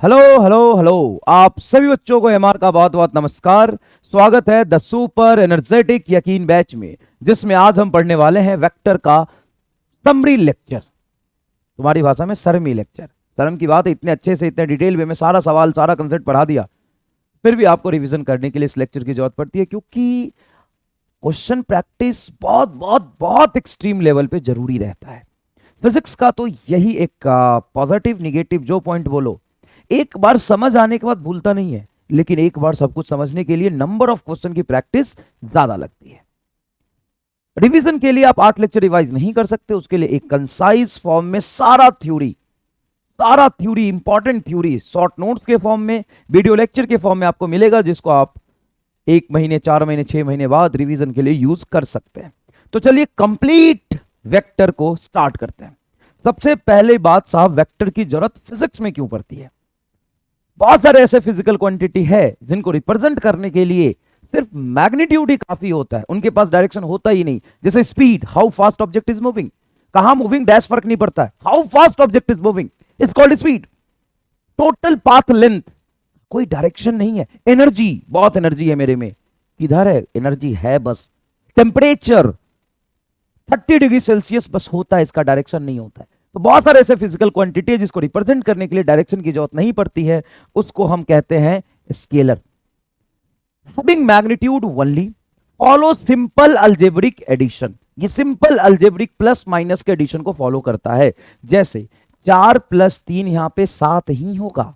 Hello hello hello. आप सभी बच्चों को एमआर का बहुत बहुत नमस्कार। स्वागत है द सुपर एनर्जेटिक यकीन बैच में, जिसमें आज हम पढ़ने वाले हैं वेक्टर का समरी लेक्चर। तुम्हारी भाषा में सरमी लेक्चर। शर्म की बात है, इतने अच्छे से इतने डिटेल में मैं सारा सवाल सारा कंसेप्ट पढ़ा दिया, फिर भी आपको रिवीजन करने के लिए इस लेक्चर की जरूरत पड़ती है, क्योंकि क्वेश्चन प्रैक्टिस बहुत बहुत बहुत एक्सट्रीम लेवल पे जरूरी रहता है। फिजिक्स का तो यही एक पॉजिटिव निगेटिव जो पॉइंट बोलो, एक बार समझ आने के बाद भूलता नहीं है, लेकिन एक बार सब कुछ समझने के लिए नंबर ऑफ क्वेश्चन की प्रैक्टिस ज्यादा लगती है। रिवीजन के लिए आप 8 लेक्चर रिवाइज नहीं कर सकते, उसके लिए एक कंसाइज फॉर्म में सारा theory important theory short notes के फॉर्म में, वीडियो लेक्चर के फॉर्म में आपको मिलेगा, जिसको आप 1 महीने 4 महीने 6 महीने बाद रिवीजन के लिए यूज कर सकते हैं। तो चलिए कंप्लीट वेक्टर को स्टार्ट करते हैं। सबसे पहले बात साहब, वेक्टर की जरूरत फिजिक्स में क्यों पड़ती है? बहुत सारे ऐसे फिजिकल क्वांटिटी है जिनको रिप्रेजेंट करने के लिए सिर्फ मैग्नीट्यूड ही काफी होता है, उनके पास डायरेक्शन होता ही नहीं। जैसे speed, how fast object is moving, कहां मूविंग डैश फर्क नहीं पड़ता है, how fast object is moving is called speed. Total path length, कोई डायरेक्शन नहीं है। एनर्जी, बहुत एनर्जी है मेरे में, किधर है एनर्जी? है बस। टेम्परेचर 30 डिग्री सेल्सियस बस होता है, इसका डायरेक्शन नहीं होता है। तो बहुत सारे ऐसे फिजिकल क्वांटिटी है जिसको रिप्रेजेंट करने के लिए डायरेक्शन की जरूरत नहीं पड़ती है, उसको हम कहते हैं scalar. Having magnitude only follow simple algebraic addition. ये सिंपल अलजेब्रिक प्लस माइनस के एडिशन को फॉलो करता है। जैसे 4 + 3 यहां पे 7 ही होगा,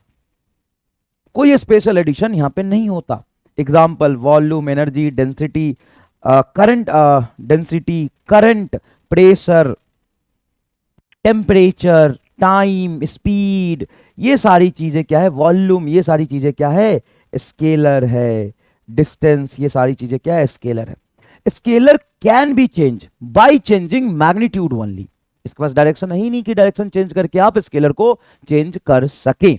कोई स्पेशल एडिशन यहां पे नहीं होता। Example, volume, energy, density, current, density, current, pressure, temperature, time, speed, ये सारी चीजें क्या है? वॉल्यूम, ये सारी चीजें क्या है? स्केलर है। डिस्टेंस, ये सारी चीजें क्या है? स्केलर है। Scalar can be change bye changing magnitude only. इसके पास डायरेक्शन है ही नहीं कि डायरेक्शन चेंज करके आप स्केलर को चेंज कर सके।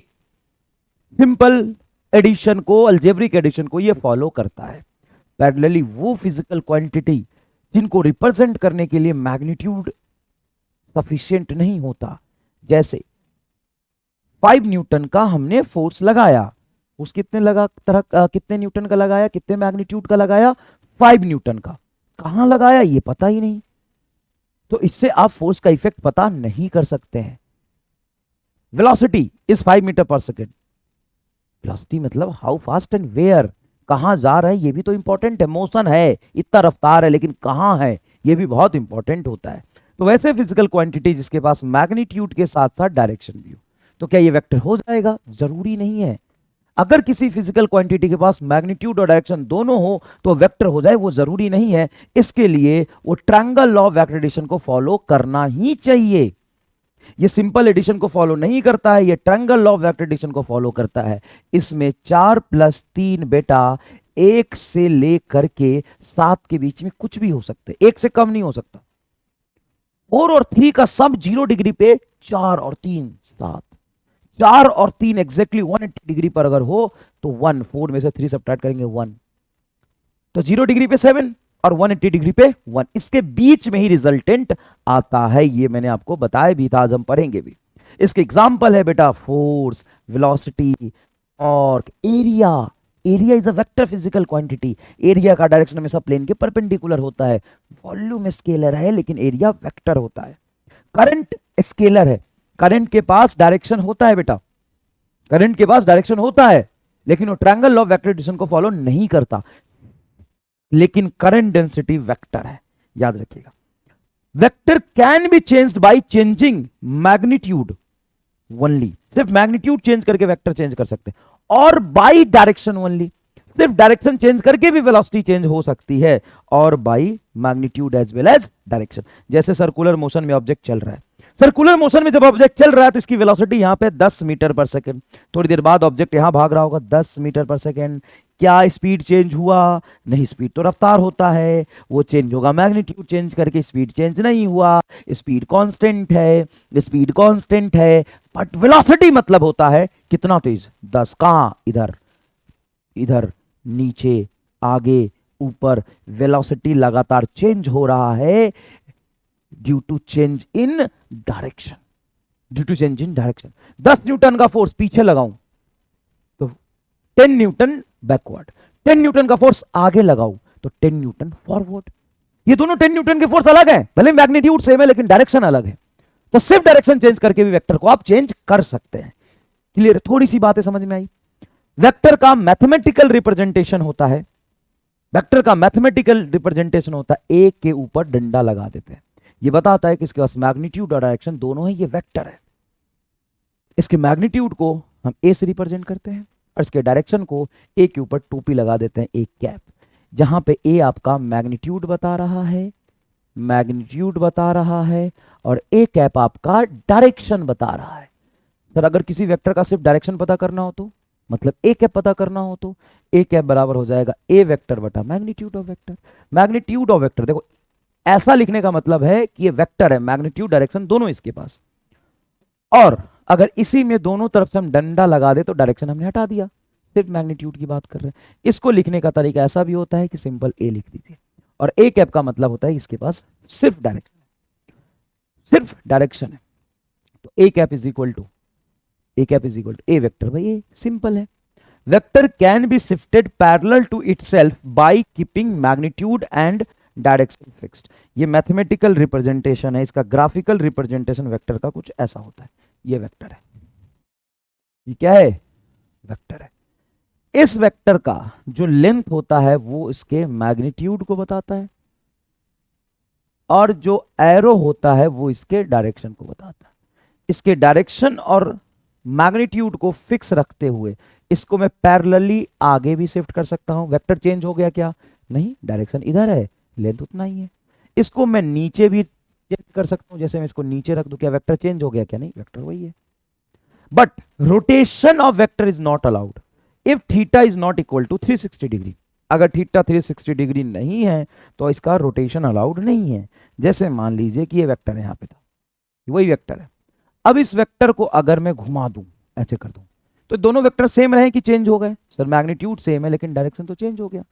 सिंपल एडिशन को, अलजेब्रिक एडिशन को ये फॉलो करता है। पैरेलली वो फिजिकल क्वांटिटी जिनको रिप्रेजेंट करने के लिए मैग्नीट्यूड सफिशिएंट नहीं होता, जैसे 5 न्यूटन का हमने फोर्स लगाया, उस कितने लगा तरह कितने न्यूटन का लगाया, कितने मैग्नीट्यूड का लगाया? 5 न्यूटन का। कहां लगाया ये पता ही नहीं, तो इससे आप फोर्स का इफेक्ट पता नहीं कर सकते हैं। वेलोसिटी इज 5 मीटर पर सेकेंड। वेलोसिटी मतलब हाउ फास्ट एंड वेयर, कहां जा रहे हैं, ये भी तो इंपॉर्टेंट है। मोशन है, इतना रफ्तार है, लेकिन कहां है ये भी बहुत इंपॉर्टेंट होता है। तो वैसे फिजिकल क्वांटिटी जिसके पास मैग्नीट्यूड के साथ साथ डायरेक्शन भी हो, तो क्या ये वेक्टर हो जाएगा? जरूरी नहीं है। अगर किसी फिजिकल क्वांटिटी के पास मैग्नीट्यूड और डायरेक्शन दोनों हो तो वेक्टर हो जाए, वो जरूरी नहीं है। इसके लिए वो ट्रायंगल लॉ ऑफ वेक्टर को फॉलो करना ही चाहिए। ये सिंपल एडिशन को फॉलो नहीं करता है, ये ट्रायंगल लॉ ऑफ वेक्टर को फॉलो करता है। इसमें 4 + 3 बेटा 1 से लेकर के 7 के बीच में कुछ भी हो सकते, 1 से कम नहीं हो सकता। 4 और 3 का सम 0 डिग्री पे 4 और 3 7, 4 और 3 एग्जैक्टली 180 डिग्री पर अगर हो तो 1, 4 में से 3 सब्ट्रैक्ट करेंगे 1, तो 0 डिग्री पे 7 और 180 डिग्री पे 1, इसके बीच में ही रिजल्टेंट आता है। ये मैंने आपको बताया भी था, आज हम पढ़ेंगे भी। इसके एग्जांपल है बेटा force, velocity, torque, area. Area is a vector physical quantity. Area का डायरेक्शन हमेशा प्लेन के परपेंडिकुलर होता है। वॉल्यूम स्केलर है लेकिन एरिया वेक्टर होता है। करंट स्केलर है, करंट के पास डायरेक्शन होता है बेटा, करंट के पास डायरेक्शन होता है, लेकिन वो triangle law of vector addition को फॉलो नहीं करता। लेकिन करंट डेंसिटी वेक्टर है, याद रखिएगा। Vector can be changed by changing magnitude only, सिर्फ मैग्नीट्यूड चेंज करके वेक्टर चेंज कर सकते हैं, और बाय डायरेक्शन ओनली, सिर्फ डायरेक्शन चेंज करके भी वेलोसिटी चेंज हो सकती है, और by magnitude as well as direction. जैसे सर्कुलर मोशन में ऑब्जेक्ट चल रहा है, सर्कुलर मोशन में जब ऑब्जेक्ट चल रहा है तो इसकी वेलोसिटी यहां पे 10 मीटर पर सेकंड, थोड़ी देर बाद ऑब्जेक्ट यहां भाग रहा होगा 10 मीटर पर सेकंड। क्या स्पीड चेंज हुआ? नहीं, स्पीड तो रफ्तार होता है, वो चेंज होगा मैग्नीट्यूड चेंज करके, स्पीड चेंज नहीं हुआ, स्पीड कांस्टेंट है, स्पीड कांस्टेंट है, बट वेलोसिटी मतलब होता है कितना तेज, 10। कहां? इधर, इधर, नीचे, आगे, ऊपर, वेलोसिटी लगातार चेंज हो रहा है due to change in direction, due to change in direction. 10 newton का फोर्स पीछे लगाऊं 10 न्यूटन बैकवर्ड, 10 न्यूटन का फोर्स आगे लगाऊं तो 10 न्यूटन फॉरवर्ड। ये दोनों 10 न्यूटन के फोर्स अलग है, भले मैग्नीट्यूड सेम है लेकिन डायरेक्शन अलग है। तो सिर्फ डायरेक्शन चेंज करके भी वेक्टर को आप चेंज कर सकते हैं। क्लियर? थोड़ी सी बातें समझ में आई। वेक्टर का मैथमेटिकल रिप्रेजेंटेशन होता है, वेक्टर का मैथमेटिकल रिप्रेजेंटेशन होता है ए के ऊपर डंडा लगा देते हैं। ये बताता है कि इसके पास मैग्नीट्यूड और डायरेक्शन दोनों है, ये वेक्टर है। इसके मैग्नीट्यूड को हम ए से रिप्रेजेंट करते हैं और इसके डायरेक्शन को ए के ऊपर टोपी लगा देते हैं, एक कैप, जहां पे ए आपका मैग्नीट्यूड बता रहा है, मैग्नीट्यूड बता रहा है, और ए कैप आपका डायरेक्शन बता रहा है। सर अगर किसी वेक्टर का सिर्फ डायरेक्शन पता करना हो तो, मतलब ए कैप पता करना हो तो ए कैप बराबर हो जाएगा ए वेक्टर बटा magnitude of vector. Magnitude of vector, देखो ऐसा लिखने का मतलब है कि ये वेक्टर है, मैग्नीट्यूड डायरेक्शन दोनों इसके पास, और अगर इसी में दोनों तरफ से हम डंडा लगा दे तो डायरेक्शन हमने हटा दिया, सिर्फ मैग्नीट्यूड की बात कर रहे हैं। इसको लिखने का तरीका ऐसा भी होता है कि सिंपल ए लिख दीजिए, और ए कैप का मतलब होता है इसके पास सिर्फ डायरेक्शन, सिर्फ डायरेक्शन है। तो A cap is equal to, A cap is equal to A vector by A, simple है। Vector can be shifted parallel to itself by keeping magnitude and direction fixed. ये मैथमेटिकल रिप्रेजेंटेशन है, इसका graphical representation vector का कुछ ऐसा होता है। ये वेक्टर है, ये क्या है? वेक्टर है। इस वेक्टर का जो लेंथ होता है वो इसके मैग्नीट्यूड को बताता है, और जो एरो होता है वो इसके डायरेक्शन को बताता है। इसके डायरेक्शन और मैग्नीट्यूड को फिक्स रखते हुए इसको मैं पैरेलली आगे भी शिफ्ट कर सकता हूं। वेक्टर चेंज हो गया क्या? नहीं, डायरेक्शन इधर है, लेंथ उतना ही है। इसको मैं नीचे भी चेंज कर सकता हूं, जैसे मैं इसको नीचे रख दूं, क्या वेक्टर चेंज हो गया? क्या नहीं, वेक्टर वही है। But rotation of vector is not allowed if theta is not equal to 360 degree. अगर थीटा 360 डिग्री नहीं है तो इसका रोटेशन अलाउड नहीं है। जैसे मान लीजिए कि ये वेक्टर यहां पे था, वही वेक्टर है। अब इस वेक्टर को अगर मैं घुमा दूं, ऐसे कर दूं, तो दोनों वेक्टर सेम रहे कि चेंज हो गए? सर मैग्नीट्यूड सेम है लेकिन डायरेक्शन तो चेंज हो गया।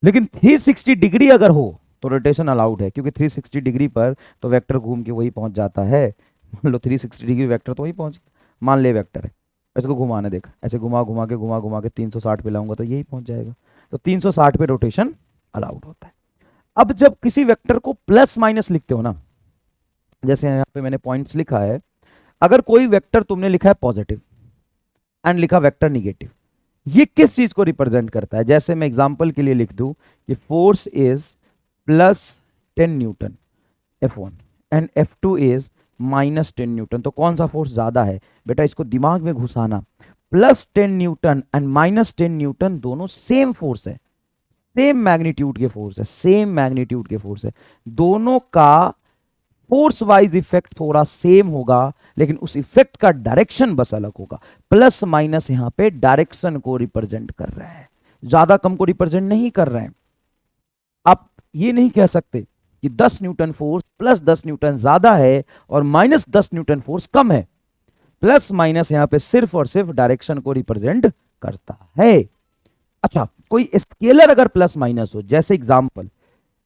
लेकिन 360 डिग्री अगर हो तो रोटेशन अलाउड है, क्योंकि 360 डिग्री पर तो वेक्टर घूम के वही पहुंच जाता है। मान लो 360 डिग्री वेक्टर तो वही पहुंच गया। मान ले वेक्टर है, इसको घुमाने देख, ऐसे घुमा घुमा के 360 पे लाऊंगा तो यही पहुंच जाएगा। तो 360 पे रोटेशन अलाउड होता है। अब जब किसी वेक्टर को प्लस माइनस लिखते हो ना, जैसे यहाँ पे मैंने पॉइंट्स लिखा है, अगर कोई वेक्टर तुमने लिखा है पॉजिटिव एंड लिखा वेक्टर निगेटिव, ये किस चीज को रिप्रेजेंट करता है? जैसे मैं एग्जांपल के लिए लिख दूं कि force is plus 10 Newton F1 and F2 is minus 10 Newton, तो कौन सा फोर्स ज्यादा है? बेटा इसको दिमाग में घुसाना। Plus 10 newton and minus 10 newton दोनों सेम फोर्स है, सेम मैग्नीट्यूड के फोर्स है, सेम मैग्नीट्यूड के फोर्स है। दोनों का फोर्स वाइज इफेक्ट थोड़ा सेम होगा, लेकिन उस इफेक्ट का डायरेक्शन बस अलग होगा। प्लस माइनस यहां पे डायरेक्शन को रिप्रेजेंट कर रहे हैं, ज्यादा कम को रिप्रेजेंट नहीं कर रहे हैं। आप ये नहीं कह सकते कि 10 न्यूटन फोर्स प्लस 10 न्यूटन ज्यादा है और माइनस 10 न्यूटन फोर्स कम है। प्लस माइनस यहां पे सिर्फ और सिर्फ डायरेक्शन को रिप्रेजेंट करता है। अच्छा, कोई स्केलर अगर प्लस माइनस हो, जैसे एग्जांपल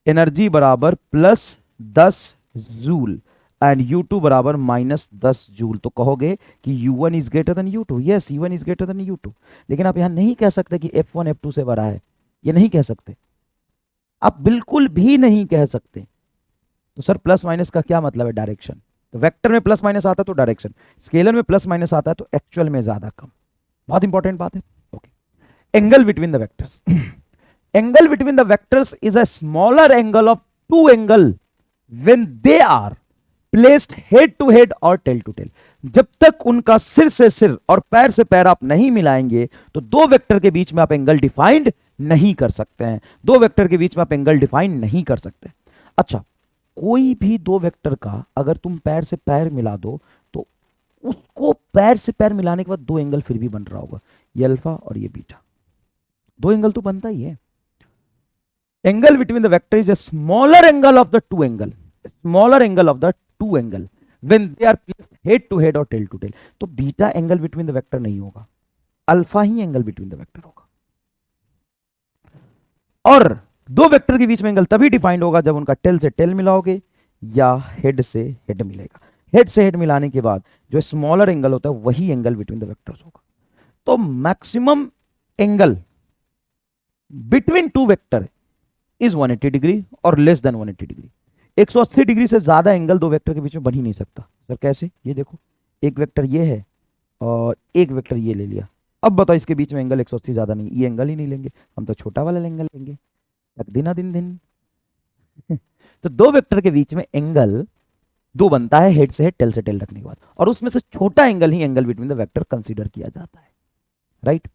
एनर्जी बराबर प्लस 10 जूल एंड U2 बराबर माइनस 10 जूल, तो कहोगे कि U1 is greater than U2। Yes, U1 is greater than U2, लेकिन आप यहां नहीं कह सकते कि F1 F2 से बड़ा है, ये नहीं कह सकते, आप बिल्कुल भी नहीं कह सकते। तो सर प्लस माइनस का क्या मतलब है? डायरेक्शन। तो वेक्टर में प्लस माइनस आता है तो डायरेक्शन, स्केलर में प्लस माइनस आता है तो एक्चुअल में ज्यादा कम। बहुत इंपॉर्टेंट बात है। Okay, angle between the vectors. Angle between the vectors is a smaller angle of two angle when they are placed head to head और tail to tail। जब तक उनका सिर से सिर और पैर से पैर आप नहीं मिलाएंगे तो दो वेक्टर के बीच में आप एंगल डिफाइंड नहीं कर सकते हैं। दो वेक्टर के बीच में आप एंगल डिफाइन नहीं कर सकते। अच्छा, कोई भी दो वेक्टर का अगर तुम पैर से पैर मिला दो तो उसको पैर से पैर मिलाने के बाद दो एंगल फिर भी बन रहा होगा, ये अल्फा और ये बीटा, दो एंगल तो बनता ही है। Angle between the vector is a smaller angle of the two angle, smaller angle of the two angle when they are placed head to head or tail to tail। तो beta angle between the vector नहीं होगा, alpha he angle between the vector होगा। और दो vector के बीच में angle तभी डिफाइंड होगा जब उनका टेल से टेल मिलाओगे या हेड से हेड मिलेगा। हेड से हेड मिलाने के बाद जो स्मॉलर एंगल होता है वही एंगल बिटवीन द वेक्टर्स होगा। तो maximum angle between two vector is 180 degree और लेस देन 180 डिग्री। 180 डिग्री से ज्यादा एंगल दो वेक्टर के बीच में बन ही नहीं सकता। सर कैसे? ये देखो, एक वेक्टर ये है और एक वेक्टर ये ले लिया। अब बताओ इसके बीच में एंगल 180 ज्यादा नहीं, ये एंगल ही नहीं लेंगे, हम तो छोटा वाला एंगल लेंगे। दिन दिन दिन तो दो वेक्टर के बीच में एंगल दो बनता है हेड से हेड, टेल से टेल रखने के बाद, और उसमें से छोटा एंगल ही angle between the vector consider किया जाता है। Right?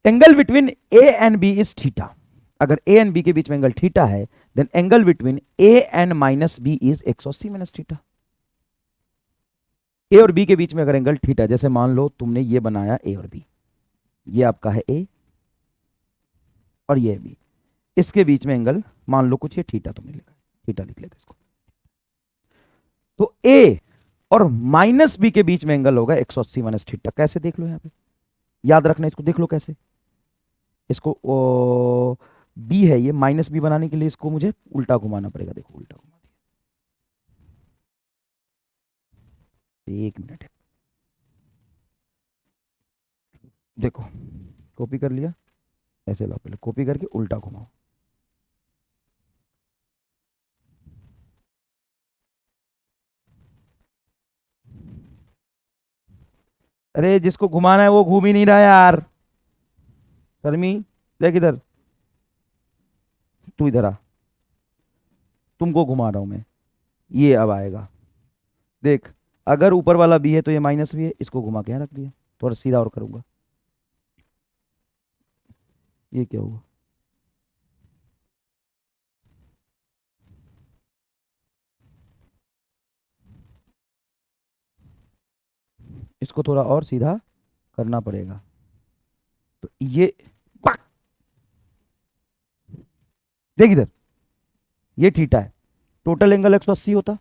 Angle between A and B is theta. अगर ए एंड बी के बीच में एंगल थीटा है, then angle between A and minus B is 180 minus theta. A और बी के बीच में अगर एंगल थीटा, जैसे मान लो तुमने ये बनाया ए और बी, ये आपका है ए और ये बी, इसके बीच में एंगल मान लो कुछ ये थीटा तुमने लिखा, थीटा लिख लेते इसको। तो ए और माइनस बी के बीच में एंगल होगा 180 माइनस थीटा। कैसे? देख लो यहां पे, याद रखना इसको, देख लो कैसे। इसको बी है ये, माइनस बी बनाने के लिए इसको मुझे उल्टा घुमाना पड़ेगा। देखो उल्टा घुमा दिया, एक मिनट है, देखो कॉपी कर लिया, ऐसे लो, पहले कॉपी करके उल्टा घुमाओ। अरे जिसको घुमाना है वो घूम ही नहीं रहा यार। शर्मी देख इधर, तू इधर आ, तुमको घुमा रहा हूं मैं, ये अब आएगा। देख, अगर ऊपर वाला बी है तो ये माइनस बी है, इसको घुमा के यहाँ रख दिया, थोड़ा सीधा और करूंगा, ये क्या हुआ? इसको थोड़ा और सीधा करना पड़ेगा। तो ये देख इधर, ये थीटा है, टोटल एंगल 180 होता।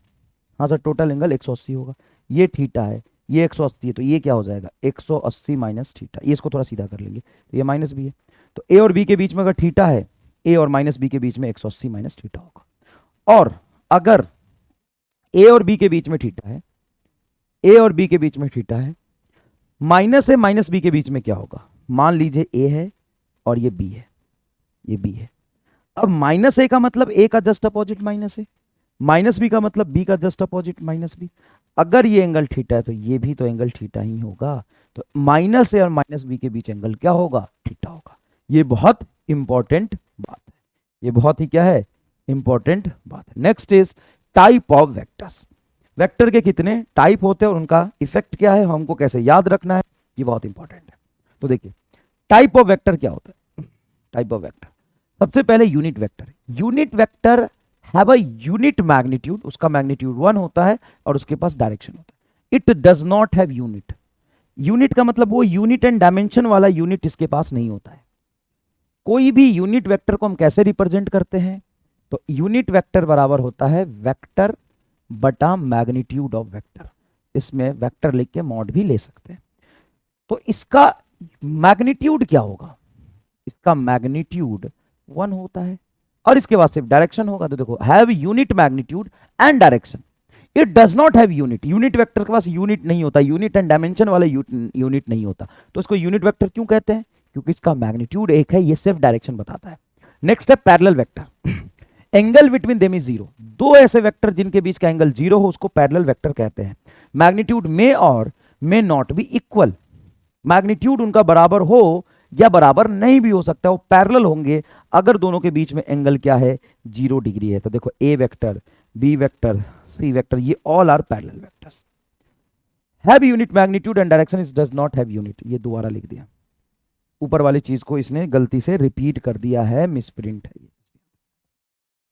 हाँ सर, टोटल एंगल 180 होगा। ये थीटा है, ये 180 है, तो ये क्या हो जाएगा? 180 माइनस थीटा। ये इसको थोड़ा सीधा कर लेंगे, तो ये माइनस बी है। तो ए और बी के बीच में अगर थीटा है, ए और माइनस बी के बीच में 180 माइनस थीटा होगा। और अगर ए और बी के बीच में थीटा है, ए और बी के बीच में थीटा है, माइनस ए माइनस बी के बीच में क्या होगा? मान लीजिए ए है और ये बी है, ये बी है। अब माइनस ए का मतलब ए का जस्ट अपोजिट माइनस ए, माइनस बी का मतलब बी का जस्ट अपोजिट माइनस बी। अगर ये एंगल थीटा है तो ये भी तो एंगल थीटा ही होगा। तो माइनस ए और माइनस बी के बीच एंगल क्या होगा? थीटा होगा। ये बहुत इंपॉर्टेंट बात है, ये बहुत ही क्या है? इंपॉर्टेंट बात है। Next is type of vectors. Vector के कितने टाइप होते हैं और उनका इफेक्ट क्या है, हमको कैसे याद रखना है, ये बहुत इंपॉर्टेंट है। तो देखिए, टाइप ऑफ वेक्टर क्या होता है? टाइप ऑफ वेक्टर, सबसे पहले unit vector. Unit vector have a unit magnitude, उसका मैग्नीट्यूड 1 होता है और उसके पास डायरेक्शन होता है। It does not have unit. Unit का मतलब वो यूनिट एंड डायमेंशन वाला यूनिट इसके पास नहीं होता है। कोई भी यूनिट वेक्टर को हम कैसे रिप्रेजेंट करते हैं? तो यूनिट वेक्टर बराबर होता है वेक्टर बटा मैग्नीट्यूड ऑफ वेक्टर। इसमें वेक्टर लिख के मॉड भी ले सकते हैं। तो इसका मैग्नीट्यूड क्या होगा? इसका मैग्नीट्यूड 1 होता है और इसके बाद सिर्फ डायरेक्शन होगा। तो देखो, have unit magnitude and direction. It does not have unit. Unit vector के पास यूनिट नहीं होता, यूनिट एंड डायमेंशन वाला यूनिट नहीं होता। तो इसको यूनिट वेक्टर क्यों कहते हैं? क्योंकि इसका मैग्नीट्यूड 1 है, ये सिर्फ डायरेक्शन बताता है। नेक्स्ट है parallel vector. Angle between them is 0। दो ऐसे वेक्टर जिनके बीच का एंगल 0 हो उसको पैरेलल वेक्टर कहते हैं। मैग्नीट्यूड में और may not be equal. Magnitude उनका बराबर हो या बराबर नहीं भी हो सकता, वो पैरेलल होंगे अगर दोनों के बीच में एंगल क्या है? 0 डिग्री है। तो देखो, A vector, B vector, C vector, ये all are parallel vectors. Have unit magnitude and direction is does not have unit. ये दोबारा लिख दिया, ऊपर वाली चीज को इसने गलती से रिपीट कर दिया है, मिसप्रिंट है ये।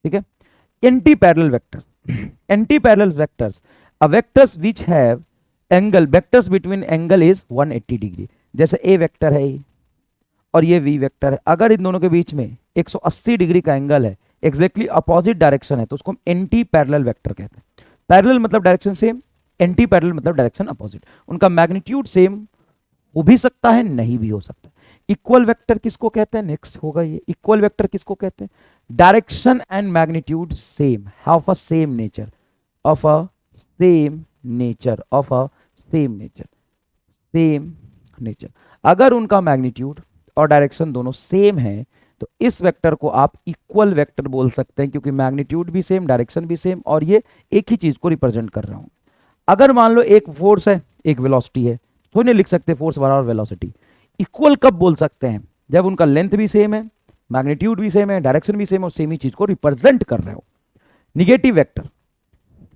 ठीक है। Anti parallel vectors. Anti parallel vectors a vectors which have angle, vectors between angle is 180 degree. जैसे ए वेक्टर है और ये वी वेक्टर है, अगर इन दोनों के बीच में 180 डिग्री का एंगल है, एग्जैक्टली अपोजिट डायरेक्शन है, तो उसको हम एंटी पैरेलल वेक्टर कहते हैं। पैरेलल मतलब डायरेक्शन सेम, एंटी पैरेलल मतलब डायरेक्शन अपोजिट। उनका मैग्नीट्यूड सेम हो भी सकता है, नहीं भी हो सकता। इक्वल वेक्टर किसको कहते हैं? नेक्स्ट होगा ये। इक्वल वेक्टर किसको कहते हैं? Direction and magnitude same, of a same nature, of a same nature, of a same nature, same nature. अगर उनका मैग्नीट्यूड और डायरेक्शन दोनों सेम है तो इस वेक्टर को आप इक्वल वेक्टर बोल सकते हैं, क्योंकि मैग्नीट्यूड भी सेम, डायरेक्शन भी सेम, और ये एक ही चीज को रिप्रेजेंट कर रहा हूं। अगर मान लो एक फोर्स है एक वेलोसिटी है, तो नहीं लिख सकते फोर्स बराबर वेलोसिटी। इक्वल कब बोल सकते हैं? जब उनका लेंथ भी सेम है, मैग्नीट्यूड भी सेम है, डायरेक्शन भी सेम है, और सेम ही चीज को रिप्रेजेंट कर रहे हो। Negative vector,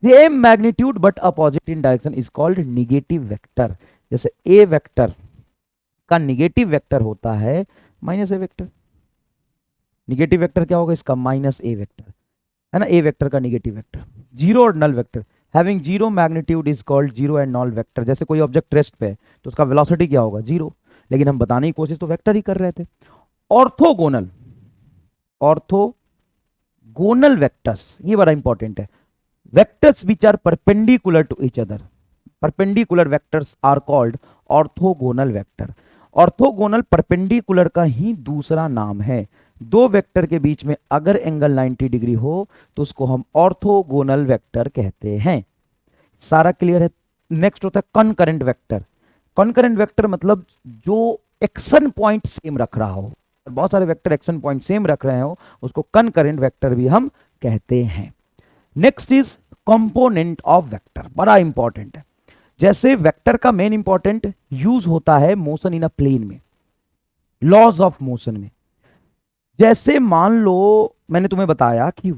same magnitude but opposite in direction is called negative vector. जैसे ए वेक्टर का निगेटिव वेक्टर होता है minus A vector. Negative vector क्या होगा इसका? माइनस ए वेक्टर, है ना, ए वेक्टर का निगेटिव वेक्टर। जीरो और null vector, having zero magnitude is called zero and null vector. जैसे कोई ऑब्जेक्ट रेस्ट पे है तो उसका वेलोसिटी क्या होगा? जीरो, लेकिन हम बताने की कोशिश तो वेक्टर ही कर रहे थे। ऑर्थोगोनल, ऑर्थोगोनल वेक्टर्स, ये बड़ा इंपॉर्टेंट है। Vectors which are perpendicular to each other, perpendicular vectors are called orthogonal vector. Orthogonal perpendicular का ही दूसरा नाम है। दो वेक्टर के बीच में अगर एंगल 90 डिग्री हो तो उसको हम ऑर्थोगोनल वेक्टर कहते हैं। सारा क्लियर है? नेक्स्ट होता है कॉनकरेंट वेक्टर। कॉनकरेंट वेक्टर मतलब जो एक्शन पॉइंट सेम रख रहा हो, बहुत सारे वेक्टर एक्शन पॉइंट सेम रख रहे हो, उसको कॉनकरेंट वेक्टर भी हम कहते हैं। Next is component of vector, बड़ा इंपॉर्टेंट है। जैसे वेक्टर का मेन इंपॉर्टेंट यूज होता है मोशन इन अ प्लेन में, लॉज ऑफ मोशन में। जैसे मान लो मैंने तुम्हें बताया कि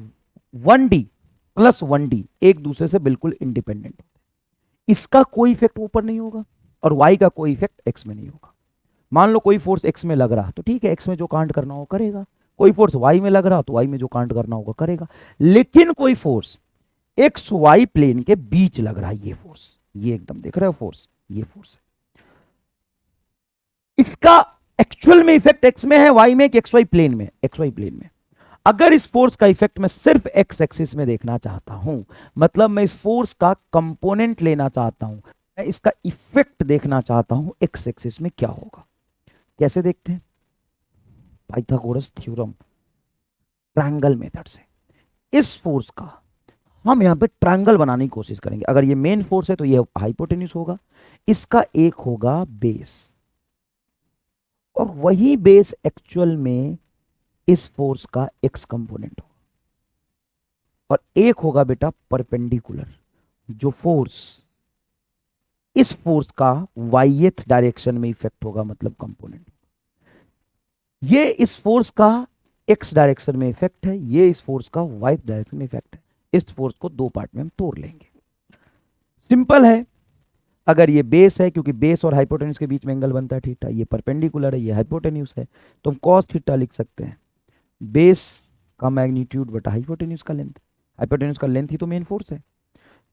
1D प्लस 1D एक दूसरे से बिल्कुल इंडिपेंडेंट, इसका कोई इफेक्ट ऊपर नहीं होगा और y का कोई इफेक्ट x में नहीं होगा। मान लो कोई फोर्स x में लग रहा तो ठीक है, x में जो कांड करना हो करेगा। कोई फोर्स y में लग रहा तो y में जो कांड करना होगा करेगा। लेकिन कोई फोर्स एक्स वाई प्लेन के बीच लग रहा है, ये फोर्स, ये एकदम देख रहे हो फोर्स, ये फोर्स है, इसका एक्चुअल में इफेक्ट एक्स में है, वाई में कि एक्स वाई प्लेन में? एक्स वाई प्लेन में। अगर इस फोर्स का इफेक्ट मैं सिर्फ एक्स एक्सिस में देखना चाहता हूं, मतलब मैं इस फोर्स का कंपोनेंट लेना चाहता हूं, मैं इसका इफेक्ट देखना चाहता हूं एक्स एक्सिस में क्या होगा। कैसे देखते हैं? पाइथागोरस थ्योरम, ट्रायंगल मेथड से। इस फोर्स का हम यहां पे ट्रायंगल बनाने की कोशिश करेंगे। अगर ये मेन फोर्स है तो ये हाइपोटेन्यूज होगा, इसका एक होगा बेस, और वही बेस एक्चुअल में इस फोर्स का एक्स कंपोनेंट होगा, और एक होगा बेटा परपेंडिकुलर, जो फोर्स इस फोर्स का वाईएथ डायरेक्शन में इफेक्ट होगा, मतलब कंपोनेंट। ये इस फोर्स का एक्स डायरेक्शन में इफेक्ट है, ये इस फोर्स का वाई डायरेक्शन में इफेक्ट है। इस फोर्स को दो पार्ट में हम तोड़ लेंगे। सिंपल है। अगर ये बेस है, क्योंकि बेस और हाइपोटेन्यूज के बीच में एंगल बनता है थीटा, ये परपेंडिकुलर है, ये हाइपोटेन्यूज है, तो हम कॉस थीटा लिख सकते हैं। बेस का मैग्नीट्यूड बटा हाइपोटेन्यूज का लेंथ, हाइपोटेन्यूज का लेंथ ही तो मेन फोर्स है,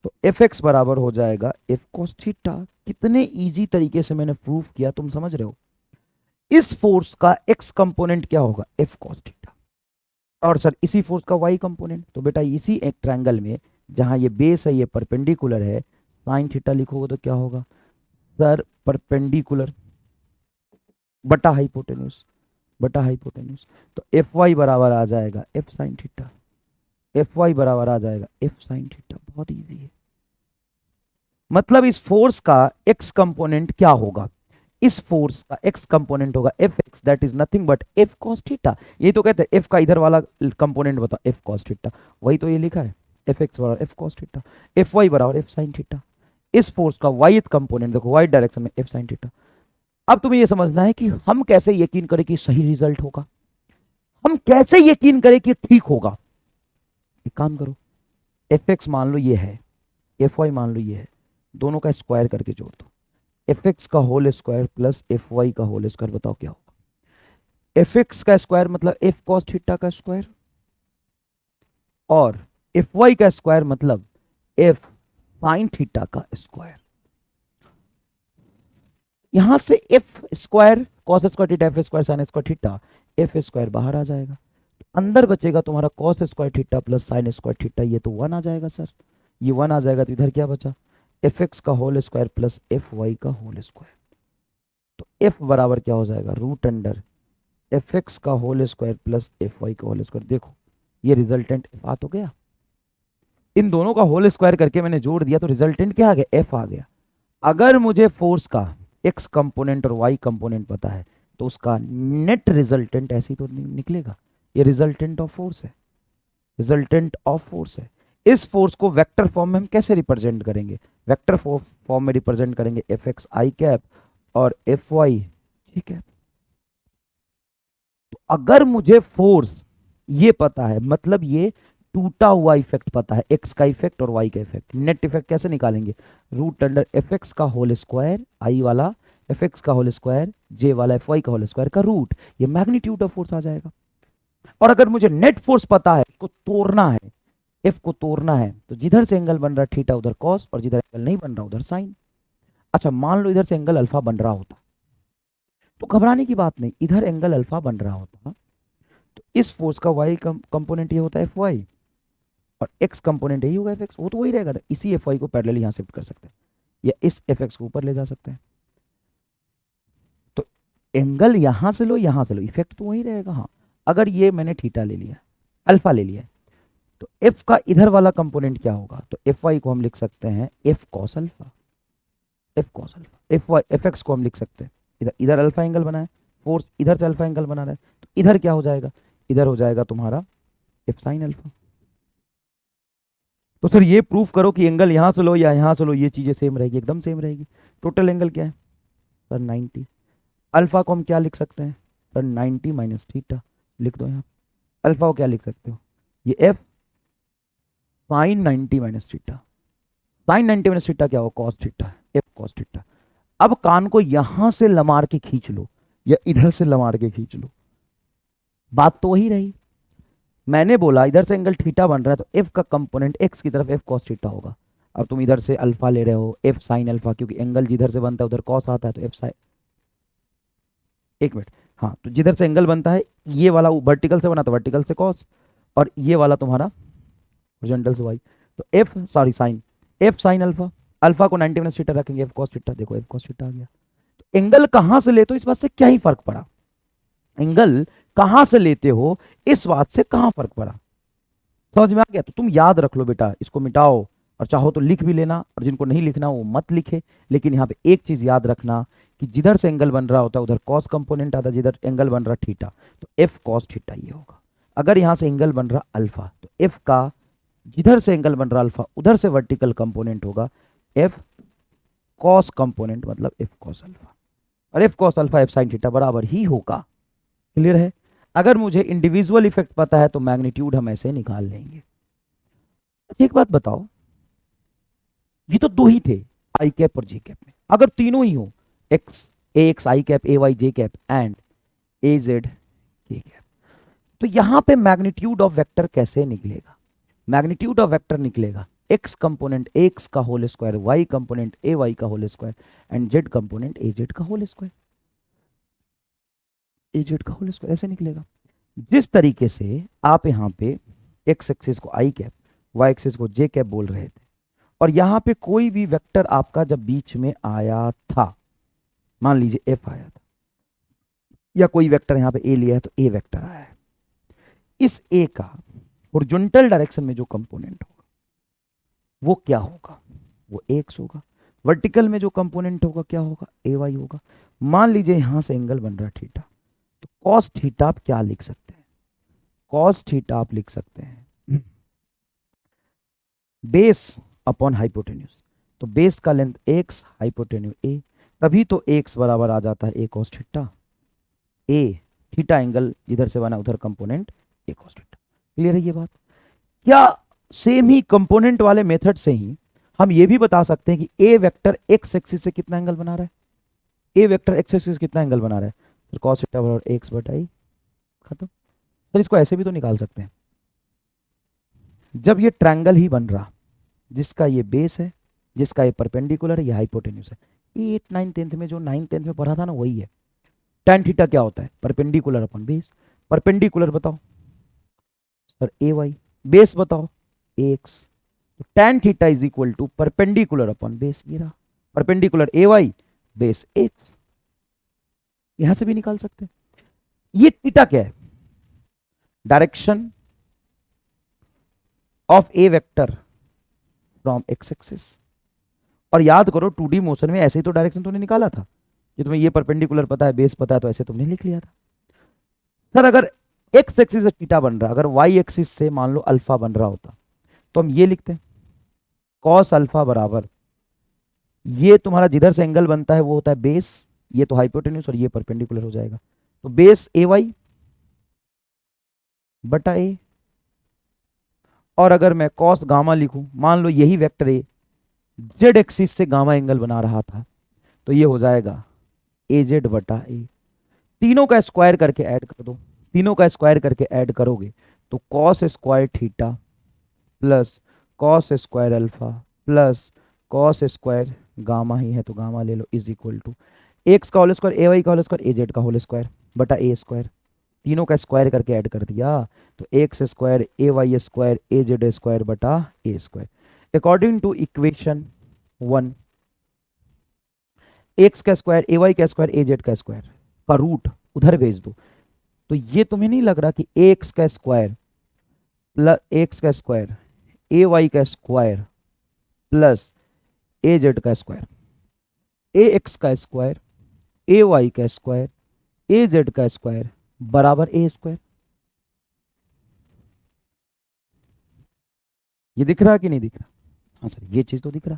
तो एफ एक्स बराबर हो जाएगा एफ कॉस थीटा। कितने इजी तरीके से मैंने प्रूफ किया, तुम समझ रहे हो? इस फोर्स का एक्स कंपोनेंट क्या होगा? एफ कॉस थीटा, और सर इसी फोर्स का वाई कंपोनेंट, तो बेटा इसी एक ट्रायंगल में जहां ये बेस है, ये परपेंडिकुलर है, साइन थीटा लिखोगे तो क्या होगा सर? परपेंडिकुलर बटा हाइपोटेन्यूज, बटा हाइपोटेन्यूज, तो एफ वाई बराबर आ जाएगा F sine theta, F Y बराबर आ जाएगा एफ साइन थीटा। बहुत इजी है। मतलब इस फोर्स का एक्स कंपोनेंट क्या होगा? इस फोर्स का एक्स कंपोनेंट होगा F x, that is nothing but F cos theta. ये तो कहते हैं एफ का इधर वाला कंपोनेंट बताओ, एफ कॉस थीटा, वही तो ये लिखा है, एफ एक्स बराबर F cos theta, F Y बराबर एफ साइन थीटा। इस फोर्स का वाई कंपोनेंट देखो, वाई डायरेक्शन में एफ साइन थीटा। अब तुम्हें यह समझना है कि हम कैसे यकीन करें कि सही रिजल्ट होगा, हम कैसे यकीन करें कि ठीक होगा। एक काम करो, एफ एक्स मान लो ये है, एफ वाई मान लो ये है, दोनों का स्क्वायर करके जोड़ दो। एफ एक्स का whole square plus F Y का होल स्क्वायर, बताओ क्या होगा? एफ एक्स का स्क्वायर मतलब एफ कॉस थीटा का स्क्वायर, और एफ वाई का स्क्वायर मतलब एफ साइन थीटा का स्क्वायर। यहां से F square cos square theta, F square sine square theta, F square बाहर आ जाएगा, अंदर बचेगा तुम्हारा cos square theta plus sine square theta, ये तो 1 आ जाएगा सर, ये 1 आ जाएगा, तो इधर क्या बचा? एफ एक्स का whole square plus F Y का होल स्क्वायर। तो एफ बराबर क्या हो जाएगा? रूट अंडर एफ एक्स का whole square plus F Y का होल स्क्वायर। देखो ये रिजल्टेंट एफ आ तो गया, इन दोनों का होल स्क्वायर करके मैंने जोड़ दिया तो रिजल्टेंट क्या आ गया? एफ आ गया। अगर मुझे फोर्स का एक्स कंपोनेंट और वाई कंपोनेंट पता है, तो उसका नेट रिजल्टेंट ऐसे ही तो निकलेगा। ये रिजल्टेंट ऑफ फोर्स है, रिजल्टेंट ऑफ फोर्स है। इस फोर्स को वेक्टर फॉर्म में हम कैसे रिप्रेजेंट करेंगे? वेक्टर फॉर्म में रिप्रेजेंट करेंगे एफ एक्स आई कैप और एफ वाई जी कैप। तो अगर मुझे फोर्स ये पता है, मतलब ये टूटा हुआ इफेक्ट पता है, एक्स का इफेक्ट और वाई का इफेक्ट, नेट इफेक्ट कैसे निकालेंगे? रूट अंडर एफ एक्स का होल स्क्वायर आई वाला, एफ एक्स का होल स्क्वायर जे वाला, एफ वाई का होल स्क्वायर का रूट, ये मैग्नीट्यूड ऑफ फोर्स आ जाएगा। और अगर मुझे नेट फोर्स पता है, इसको तोड़ना है, एफ को तोड़ना है, तो जिधर से एंगल बन रहा है थीटा उधर कॉस, और जिधर एंगल नहीं बन रहा उधर साइन। अच्छा मान लो इधर से एंगल अल्फा बन रहा होता, तो घबराने की बात नहीं, इधर एंगल अल्फा बन रहा होता तो इस फोर्स का वाई कंपोनेंट ये होता है एफ वाई, और एक्स कंपोनेंट यही होगा एफ एक्स, वो तो वही रहेगा। इसी एफ वाई को पैरेलल यहां शिफ्ट कर सकते हैं, या इस एफ एक्स को ऊपर ले जा सकते हैं। तो एंगल यहां से लो यहां से लो, इफेक्ट तो वही रहेगा। हाँ, अगर ये मैंने थीटा ले लिया, अल्फा ले लिया, तो एफ का इधर वाला कंपोनेंट क्या होगा? तो एफ वाई को हम लिख सकते हैं F cos alpha, F cos alpha. F Y F X को हम लिख सकते हैं, इधर इधर अल्फा एंगल बना है, फोर्स इधर से अल्फा एंगल बना रहा है, तो इधर क्या हो जाएगा? इधर हो जाएगा तुम्हारा एफ साइन अल्फा। तो सर ये प्रूफ करो कि एंगल यहां से लो या यहां से लो, ये चीजें सेम रहेगी, एकदम सेम रहेगी। टोटल एंगल क्या है सर? 90। अल्फा को हम क्या लिख सकते हैं सर? 90 माइनस थीटा लिख दो यहाँ। अल्फा को क्या लिख सकते हो? ये F sine 90 minus theta. Sine 90 minus theta क्या हो? Cos theta, F cos theta. अब कान को यहां से लमार के खींच लो या इधर से लमार के खींच लो, बात तो वही रही। मैंने बोला इधर से एंगल थीटा बन रहा है, तो एफ का कंपोनेंट एक्स की तरफ एफ कॉस थीटा होगा। अब तुम इधर से अल्फा ले रहे हो, एफ साइन अल्फा, क्योंकि एंगल जिधर से बनता है उधर कॉस आता है, तो एफ साइन, एक मिनट, हाँ, तो जिधर से एंगल बनता है ये वाला वर्टिकल से बना तो वर्टिकल से कॉस, और ये वाला तुम्हारा हॉरिजॉन्टल से वाई, तो F sorry sine, F sine alpha. Alpha को 90 माइनस थीटा रखेंगे, एफ कॉस थीटा, देखो एफ कॉस थीटा आ गया। तो एंगल कहां से लेते हो इस बात से क्या ही फर्क पड़ा, एंगल कहां से लेते हो इस बात से कहां फर्क पड़ा, समझ में आ गया? तो तुम याद रख लो बेटा, इसको मिटाओ, और चाहो तो लिख भी लेना, और जिनको नहीं लिखना वो मत लिखे। लेकिन यहाँ पे एक चीज याद रखना कि जिधर से एंगल बन रहा होता है उधर कॉस कंपोनेंट आता है, जिधर एंगल बन रहा थीटा तो एफ कॉस थीटा ये होगा। अगर यहां से एंगल बन रहा अल्फा, तो एफ का जिधर से एंगल बन रहा अल्फा उधर से वर्टिकल कंपोनेंट होगा एफ कॉस कंपोनेंट, मतलब एफ कॉस अल्फा, और F cos alpha F sine theta बराबर ही होगा। क्लियर है? अगर मुझे इंडिविजुअल इफेक्ट पता है तो मैग्नीट्यूड हम ऐसे निकाल लेंगे। अच्छा एक बात बताओ, ये तो दो ही थे आई कैप और जे कैप में, अगर तीनों ही हो, x A x i cap, A y j cap and A z k cap, तो यहां पे मैग्नीट्यूड ऑफ वेक्टर कैसे निकलेगा? मैग्नीट्यूड ऑफ वेक्टर निकलेगा एक्स कंपोनेंट एक्स का whole square, y component A y का whole square and z component A z का whole square, A z का होल स्क्वायर, ऐसे निकलेगा। जिस तरीके से आप यहां पे एक्स एक्सिस को आई कैप, वाई एक्सिस को जे कैप बोल रहे थे, और यहां पे कोई भी वेक्टर आपका जब बीच में आया था, मान लीजिए एफ आया था, या कोई वेक्टर यहां पे ए लिया है तो ए वेक्टर आया है, इस ए का हॉरिजॉन्टल डायरेक्शन में जो कंपोनेंट होगा वो क्या होगा? वो एक्स होगा। वर्टिकल में जो कंपोनेंट होगा क्या होगा? ए वाई होगा। मान लीजिए यहां से एंगल बन रहा है थीटा, तो कॉस थीटा आप क्या लिख सकते हैं? कॉस थीटा आप लिख सकते हैं बेस अपॉन हाइपोटेन्यूज, तो बेस का लेंथ एक्स, हाइपोटेन्यूज ए, तभी तो एक्स बराबर आ जाता है ए कॉस थीटा, ए थीटा एंगल जिधर से बना उधर कंपोनेंट ए कॉस थीटा। क्लियर है ये बात? क्या सेम ही कंपोनेंट वाले मेथड से ही हम ये भी बता सकते हैं कि ए वेक्टर एक्स एक्सिस से कितना एंगल बना रहा है? ए वेक्टर एक्स एक्सिस से कितना एंगल बना रहा है? तो कॉस थीटा बराबर एक्स बटा ई, खत्म। सर इसको ऐसे भी तो निकाल सकते हैं, जब ये ट्रायंगल ही बन रहा जिसका ये बेस है, जिसका ये परपेंडिकुलर है, ये हाइपोटेन्यूज है, ये 8 9 10th में जो 9 10th में पढ़ा था ना वही है। tan थीटा क्या होता है? Perpendicular upon base. परपेंडिकुलर बताओ सर ए वाई, बेस बताओ एक्स, तो tan theta is equal to perpendicular upon base, ये रहा perpendicular A Y base X, यहां से भी निकाल सकते हैं। ये थीटा क्या है? Direction of A vector from x axis, और याद करो 2D मोशन में ऐसे ही तो डायरेक्शन तूने निकाला था, कि तुम्हें ये परपेंडिकुलर पता है, बेस पता है, तो ऐसे तुमने लिख लिया था। सर अगर एक्स एक्सिस से थीटा बन रहा, अगर वाई एक्सिस से मान लो अल्फा बन रहा होता, तो हम ये लिखते हैं कॉस अल्फा बराबर, ये तुम्हारा जिधर से एंगल बनता है वो होता है बेस, ये तो हाइपोटेन्यूज और ये परपेंडिकुलर हो जाएगा, तो बेस ए वाई बटा ए। और अगर मैं कॉस गामा लिखूं, मान लो यही वेक्टर ए जेड एक्सिस से गामा एंगल बना रहा था, तो ये हो जाएगा ए जेड बटा ए। तीनों का स्क्वायर करके ऐड कर दो, तीनों का स्क्वायर करके ऐड करोगे तो cos square theta plus cos square alpha plus cos square gamma ही है तो गामा ले लो इज इक्वल टू एक्स का होल स्क्वायर ए वाई का होल स्क्वायर ए जेड का होल स्क्वायर बटा ए स्क्वायर। तीनों का स्क्वायर करके ऐड कर दिया तो x square A y square A z square बटा A square. According to equation 1, x का स्क्वायर ए वाई का स्क्वायर ए जेड का स्क्वायर का रूट उधर भेज दो, तो ये तुम्हें नहीं लग रहा कि एक्स का स्क्वायर प्लस एक्स का स्क्वायर ए वाई का स्क्वायर प्लस ए जेड का स्क्वायर, ए एक्स का स्क्वायर ए वाई का स्क्वायर ए जेड का स्क्वायर बराबर ए स्क्वायर। ये दिख रहा कि नहीं दिख रहा? हाँ सर ये चीज तो दिख रहा।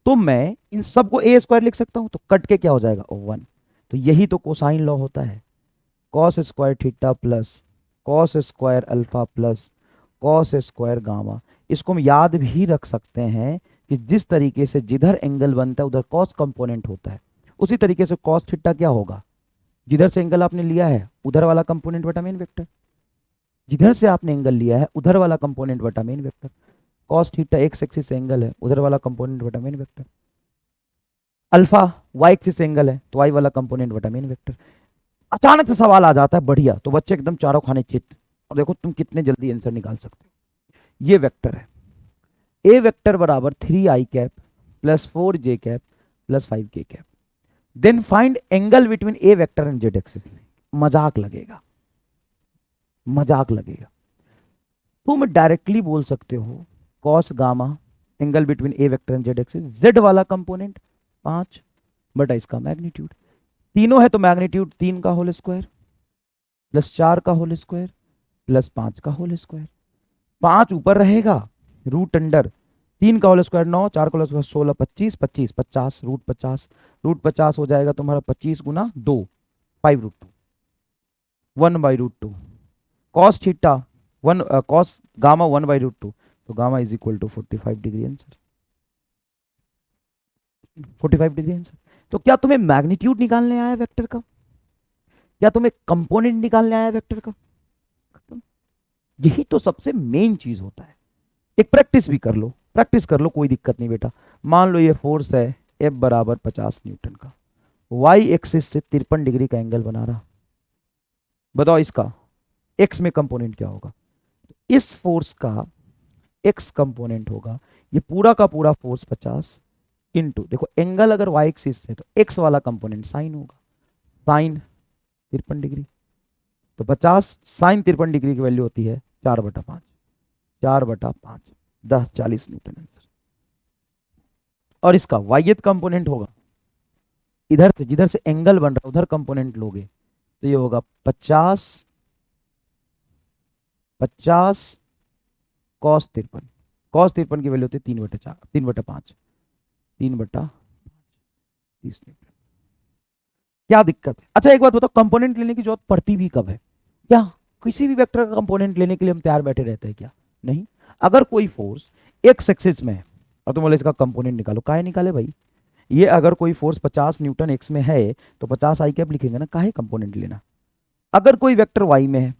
तो मैं इन सबको ए स्क्वायर लिख सकता हूं, तो कट के क्या हो जाएगा ओ 1। तो यही तो कोसाइन लॉ होता है, cos square theta plus cos square alpha plus cos square gamma. इसको हम याद भी रख सकते हैं कि जिस तरीके से जिधर एंगल बनता है उधर कॉस कंपोनेंट होता है, उसी तरीके से कॉस थीटा क्या होगा, जिधर से एंगल आपने लिया है उधर वाला कंपोनेंट बटा मेन वेक्टर, जिधर से आपने एंगल लिया है उधर वाला कंपोनेंट बटा main vector. Cos theta X axis से एंगल है, उधर वाला कंपोनेंट बटा main vector. Alpha Y axis से एंगल है तो वाई वाला कंपोनेंट बटा मेन वेक्टर। अचानक से सवाल आ जाता है बढ़िया, तो बच्चे एकदम चारों खाने चित, और देखो तुम कितने जल्दी आंसर निकाल सकते हो। ये वेक्टर है ए वेक्टर बराबर 3i cap plus 4j cap plus 5k cap, then find angle between A vector and Z axis. मजाक लगेगा, मजाक लगेगा। तुम डायरेक्टली बोल सकते हो cos gamma angle between A vector and Z axis, Z वाला कंपोनेंट 5 बटा इसका मैग्नीट्यूड, तीनों है तो मैग्नीट्यूड 3 का होल स्क्वायर प्लस 4 का होल स्क्वायर प्लस 5 का होल स्क्वायर। 5 ऊपर रहेगा रूट अंडर 3 का होल स्क्वायर 9, 4 का होल स्क्वायर 16, 25 25 50 रूट 50, रूट 50 हो जाएगा तुम्हारा 25 गुना 2 5 root 2 1 by root 2। Cos theta 1 cos gamma 1 by root 2, तो gamma is equal to 45 degree answer, 45 degree answer. तो क्या तुम्हें मैग्नीट्यूड निकालने आया वेक्टर का, क्या तुम्हें कंपोनेंट निकालने आया वेक्टर का? यही तो सबसे मेन चीज होता है। एक प्रैक्टिस भी कर लो, प्रैक्टिस कर लो, कोई दिक्कत नहीं बेटा। मान लो ये फोर्स है F बराबर 50 न्यूटन का, वाई एक्सिस से 53 डिग्री का एंगल बना रहा, बताओ इसका एक्स में कंपोनेंट क्या होगा? इस फोर्स का एक्स कंपोनेंट होगा, ये पूरा का पूरा फोर्स 50 इंटू, देखो एंगल अगर वाई एक्सिस से तो एक्स वाला कंपोनेंट साइन होगा, साइन 53 डिग्री, तो 50 साइन 53 डिग्री की वैल्यू होती है 4/5, 4/5 10 40 न्यूटन आंसर। और इसका वाइएथ कंपोनेंट होगा, इधर से जिधर से एंगल बन रहा है उधर कंपोनेंट लोगे तो ये होगा 50 कॉस 53, कॉस 53 की वैल्यू होती है 3/4 3/5 3/30 न्यूटन। क्या दिक्कत है? अच्छा एक बात बताओ, कंपोनेंट लेने की जरूरत पड़ती भी कब है? क्या किसी भी वेक्टर का कंपोनेंट लेने के लिए हम तैयार बैठे रहते हैं क्या? नहीं। अगर कोई फोर्स एक्स एक्सिस में है और तुम बोले इसका कंपोनेंट निकालो, काहे निकाले भाई? ये अगर कोई फोर्स 50 न्यूटन एक्स में है तो 50 आई कैप लिखेंगे ना, काहे कंपोनेंट लेना? अगर कोई वेक्टर वाई में है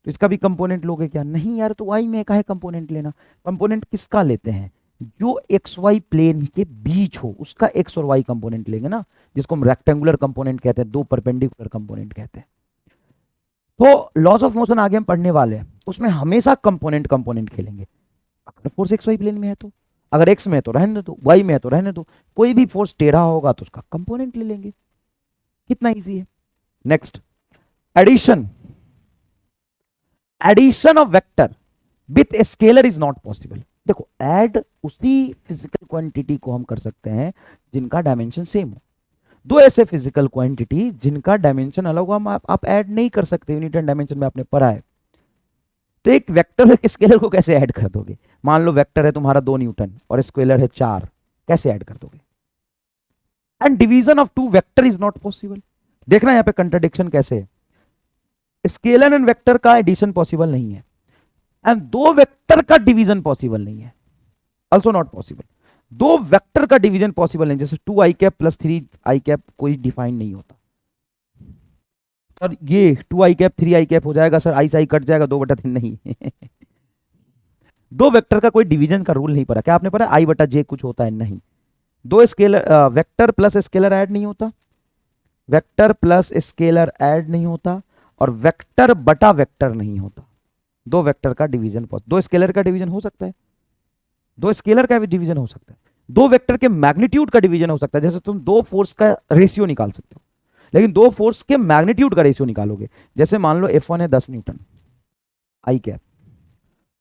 तो इसका भी कंपोनेंट लोगे क्या? नहीं यार, तो वाई में काहे कंपोनेंट लेना? कंपोनेंट किसका लेते हैं? जो एक्स वाई प्लेन के बीच हो उसका एक्स और वाई कंपोनेंट लेंगे ना, जिसको हम रेक्टेंगुलर कंपोनेंट कहते हैं, दो परपेंडिकुलर कंपोनेंट कहते हैं। तो लॉस ऑफ मोशन आगे हम पढ़ने वाले हैं, उसमें हमेशा कंपोनेंट कंपोनेंट खेलेंगे। अगर फोर्स एक्स वाई प्लेन में है तो, अगर एक्स में है तो रहने दो, वाई में है तो रहने दो, कोई भी फोर्स टेढ़ा होगा तो उसका कंपोनेंट ले लेंगे। कितना इजी है। Next, addition, addition of vector with scalar is not possible. देखो ऐड उसी फिजिकल क्वांटिटी को हम कर सकते हैं जिनका डायमेंशन सेम हो। दो ऐसे फिजिकल क्वांटिटी जिनका डायमेंशन अलग हुआ, आप ऐड नहीं कर सकते। यूनिट डायमेंशन में आपने पढ़ा है। तो एक वेक्टर और एक स्केलर को कैसे ऐड कर दोगे? मान लो वेक्टर है तुम्हारा 2 न्यूटन और स्केलर है 4, कैसे ऐड कर दोगे? And division of two vector is not possible. देखना यहां पे कंट्राडिक्शन कैसे है। स्केलर एंड वेक्टर का एडिशन पॉसिबल नहीं है, एंड दो वेक्टर का डिवीजन पॉसिबल नहीं है, ऑल्सो नॉट पॉसिबल। दो वेक्टर का डिवीजन पॉसिबल नहीं, जैसे 2i cap plus 3i cap कोई डिफाइन नहीं होता। सर ये 2i कैप 3i कैप हो जाएगा सर, आई से आई कट जाएगा, 2/3 नहीं। दो वेक्टर का कोई डिवीजन का रूल नहीं पड़ा क्या? आपने पढ़ा i/j कुछ होता है? नहीं। दो scalar vector plus scalar add नहीं होता, वेक्टर प्लस स्केलर ऐड नहीं होता, और वेक्टर बटा वेक्टर नहीं होता। दो वेक्टर का डिवीजन, दो स्केलर का डिवीजन हो सकता है, दो स्केलर का भी डिवीजन हो सकता है, दो वेक्टर के मैग्नीट्यूड का डिवीजन हो सकता है। जैसे तुम दो फोर्स का रेशियो निकाल सकते हो, लेकिन दो फोर्स के मैग्नीट्यूड का रेशियो निकालोगे। जैसे मान लो F1 है 10 न्यूटन आई कैप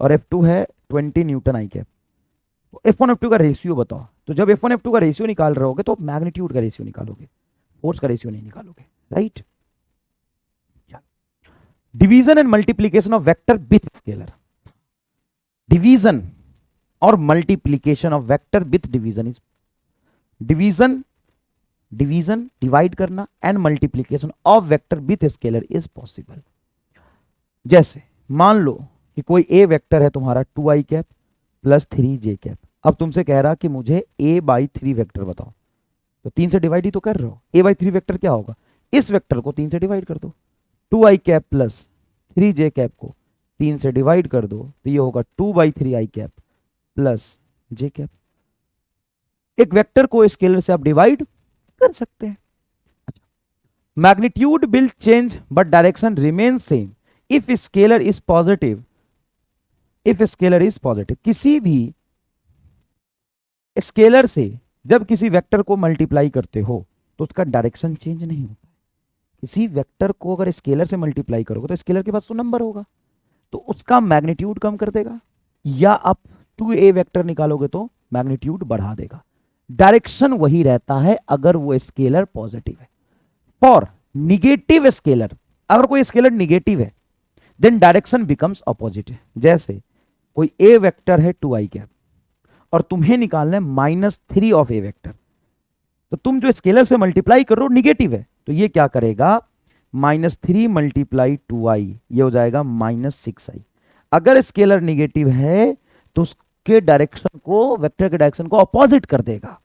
और F2 है 20 न्यूटन आई कैप, तो F1 F2 का रेशियो बताओ। तो जब F1 F2 का रेशियो निकाल रहे होगे तो मैग्नीट्यूड का रेशियो निकालोगे, फोर्स का रेशियो नहीं निकालोगे, right? Division and multiplication of vector with scalar. Division और multiplication of vector with division is division, division divide करना, and multiplication of vector with scalar is possible. जैसे मान लो कि कोई ए वेक्टर है तुम्हारा 2i cap plus 3j cap. अब तुमसे कह रहा कि मुझे a/3 वेक्टर बताओ, तो 3 से डिवाइड ही तो कर रहे हो। a/3 वेक्टर क्या होगा? इस वेक्टर को 3 से डिवाइड कर दो, 2i cap plus 3j cap को 3 से डिवाइड कर दो, तो ये होगा 2/3i cap plus j cap. एक वेक्टर को स्केलर से आप डिवाइड कर सकते हैं। Magnitude will change but direction remain same if scalar is positive. If scalar is positive, किसी भी स्केलर से जब किसी वेक्टर को मल्टीप्लाई करते हो तो उसका डायरेक्शन चेंज नहीं होता। किसी वेक्टर को अगर स्केलर से मल्टीप्लाई करोगे तो स्केलर के पास तो नंबर होगा, तो उसका मैग्नीट्यूड कम कर देगा, या आप 2a वेक्टर निकालोगे तो मैग्नीट्यूड बढ़ा देगा। डायरेक्शन वही रहता है अगर वो स्केलर पॉजिटिव है। फॉर निगेटिव स्केलर, अगर कोई स्केलर निगेटिव है देन डायरेक्शन बिकम्स अपोजिट। जैसे कोई ए वेक्टर है 2i कैप और तुम्हें निकालना है -3 ऑफ ए वेक्टर, तो तुम जो स्केलर से मल्टीप्लाई कर रहे हो निगेटिव है, तो ये क्या करेगा? -3 × 2i, ये हो जाएगा -6i। अगर स्केलर निगेटिव है तो उसके डायरेक्शन को, वेक्टर के डायरेक्शन को अपोजिट कर देगा,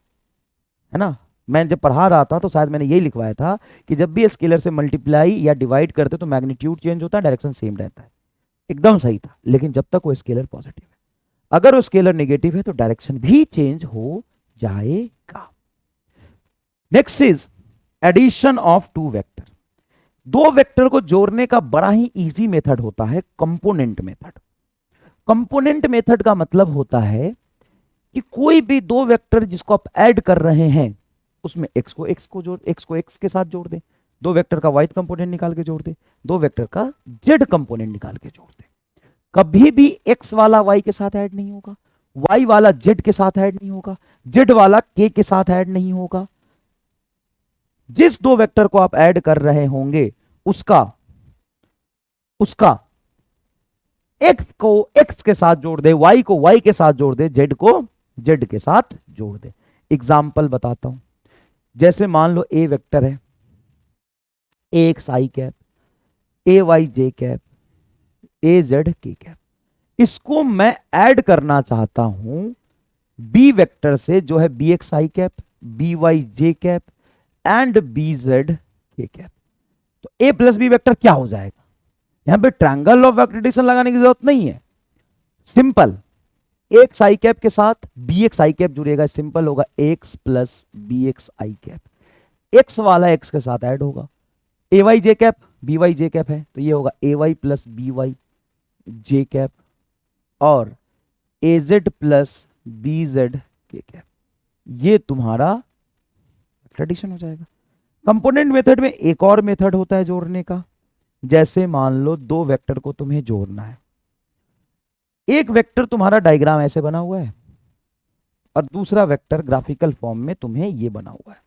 है ना? मैं जब पढ़ा रहा था तो शायद मैंने यही लिखवाया था कि जब भी स्केलर से मल्टीप्लाई या डिवाइड करते तो मैग्नीट्यूड चेंज होता है, डायरेक्शन सेम रहता है। एकदम सही था, लेकिन जब तक वो स्केलर पॉजिटिव है। अगर वो स्केलर नेगेटिव है तो डायरेक्शन भी चेंज हो जाएगा। Next is addition of two vector. दो वेक्टर को जोड़ने का बड़ा ही इजी मेथड होता है कंपोनेंट मेथड। कंपोनेंट मेथड का मतलब होता है कि कोई भी दो वेक्टर जिसको आप ऐड कर रहे हैं उसमें x को x के साथ जोड़ दे, दो वेक्टर का y कंपोनेंट निकाल के जोड़ दे, दो वेक्टर का z कंपोनेंट निकाल के जोड़ दे। कभी भी x वाला y के साथ ऐड नहीं होगा, y वाला z के साथ ऐड नहीं होगा, z वाला k के साथ ऐड नहीं होगा। जिस दो वेक्टर को आप ऐड कर रहे होंगे उसका x को x के साथ जोड़ दे, y को y के साथ जोड़ दे, z को z के साथ जोड़ दे। एग्जाम्पल बताता हूं। जैसे मान लो a वेक्टर है, ax cap, ay cap, az cap. इसको मैं ऐड करना चाहता हूं b वेक्टर से जो है bx cap, by cap and bz cap. तो a प्लस बी वेक्टर क्या हो जाएगा? यहां पे ट्रायंगल ऑफ एक्रीडेशन लगाने की जरूरत नहीं है, सिंपल एक्स आई कैप के साथ बी एक्स आई कैप जुड़ेगा, सिंपल होगा x plus B x i cap. X वाला एक्स के साथ ऐड होगा, ए y j cap B y j cap है तो ये होगा ए Y plus B y j cap और ए Z plus B z k cap. ये तुम्हारा ट्रेडिशन हो जाएगा। कंपोनेंट मेथड में एक और मेथड होता है जोड़ने का। जैसे मान लो दो वेक्टर को तुम्हें जोड़ना है, एक वेक्टर तुम्हारा डायग्राम ऐसे बना हुआ है और दूसरा वेक्टर ग्राफिकल फॉर्म में तुम्हें ये बना हुआ है।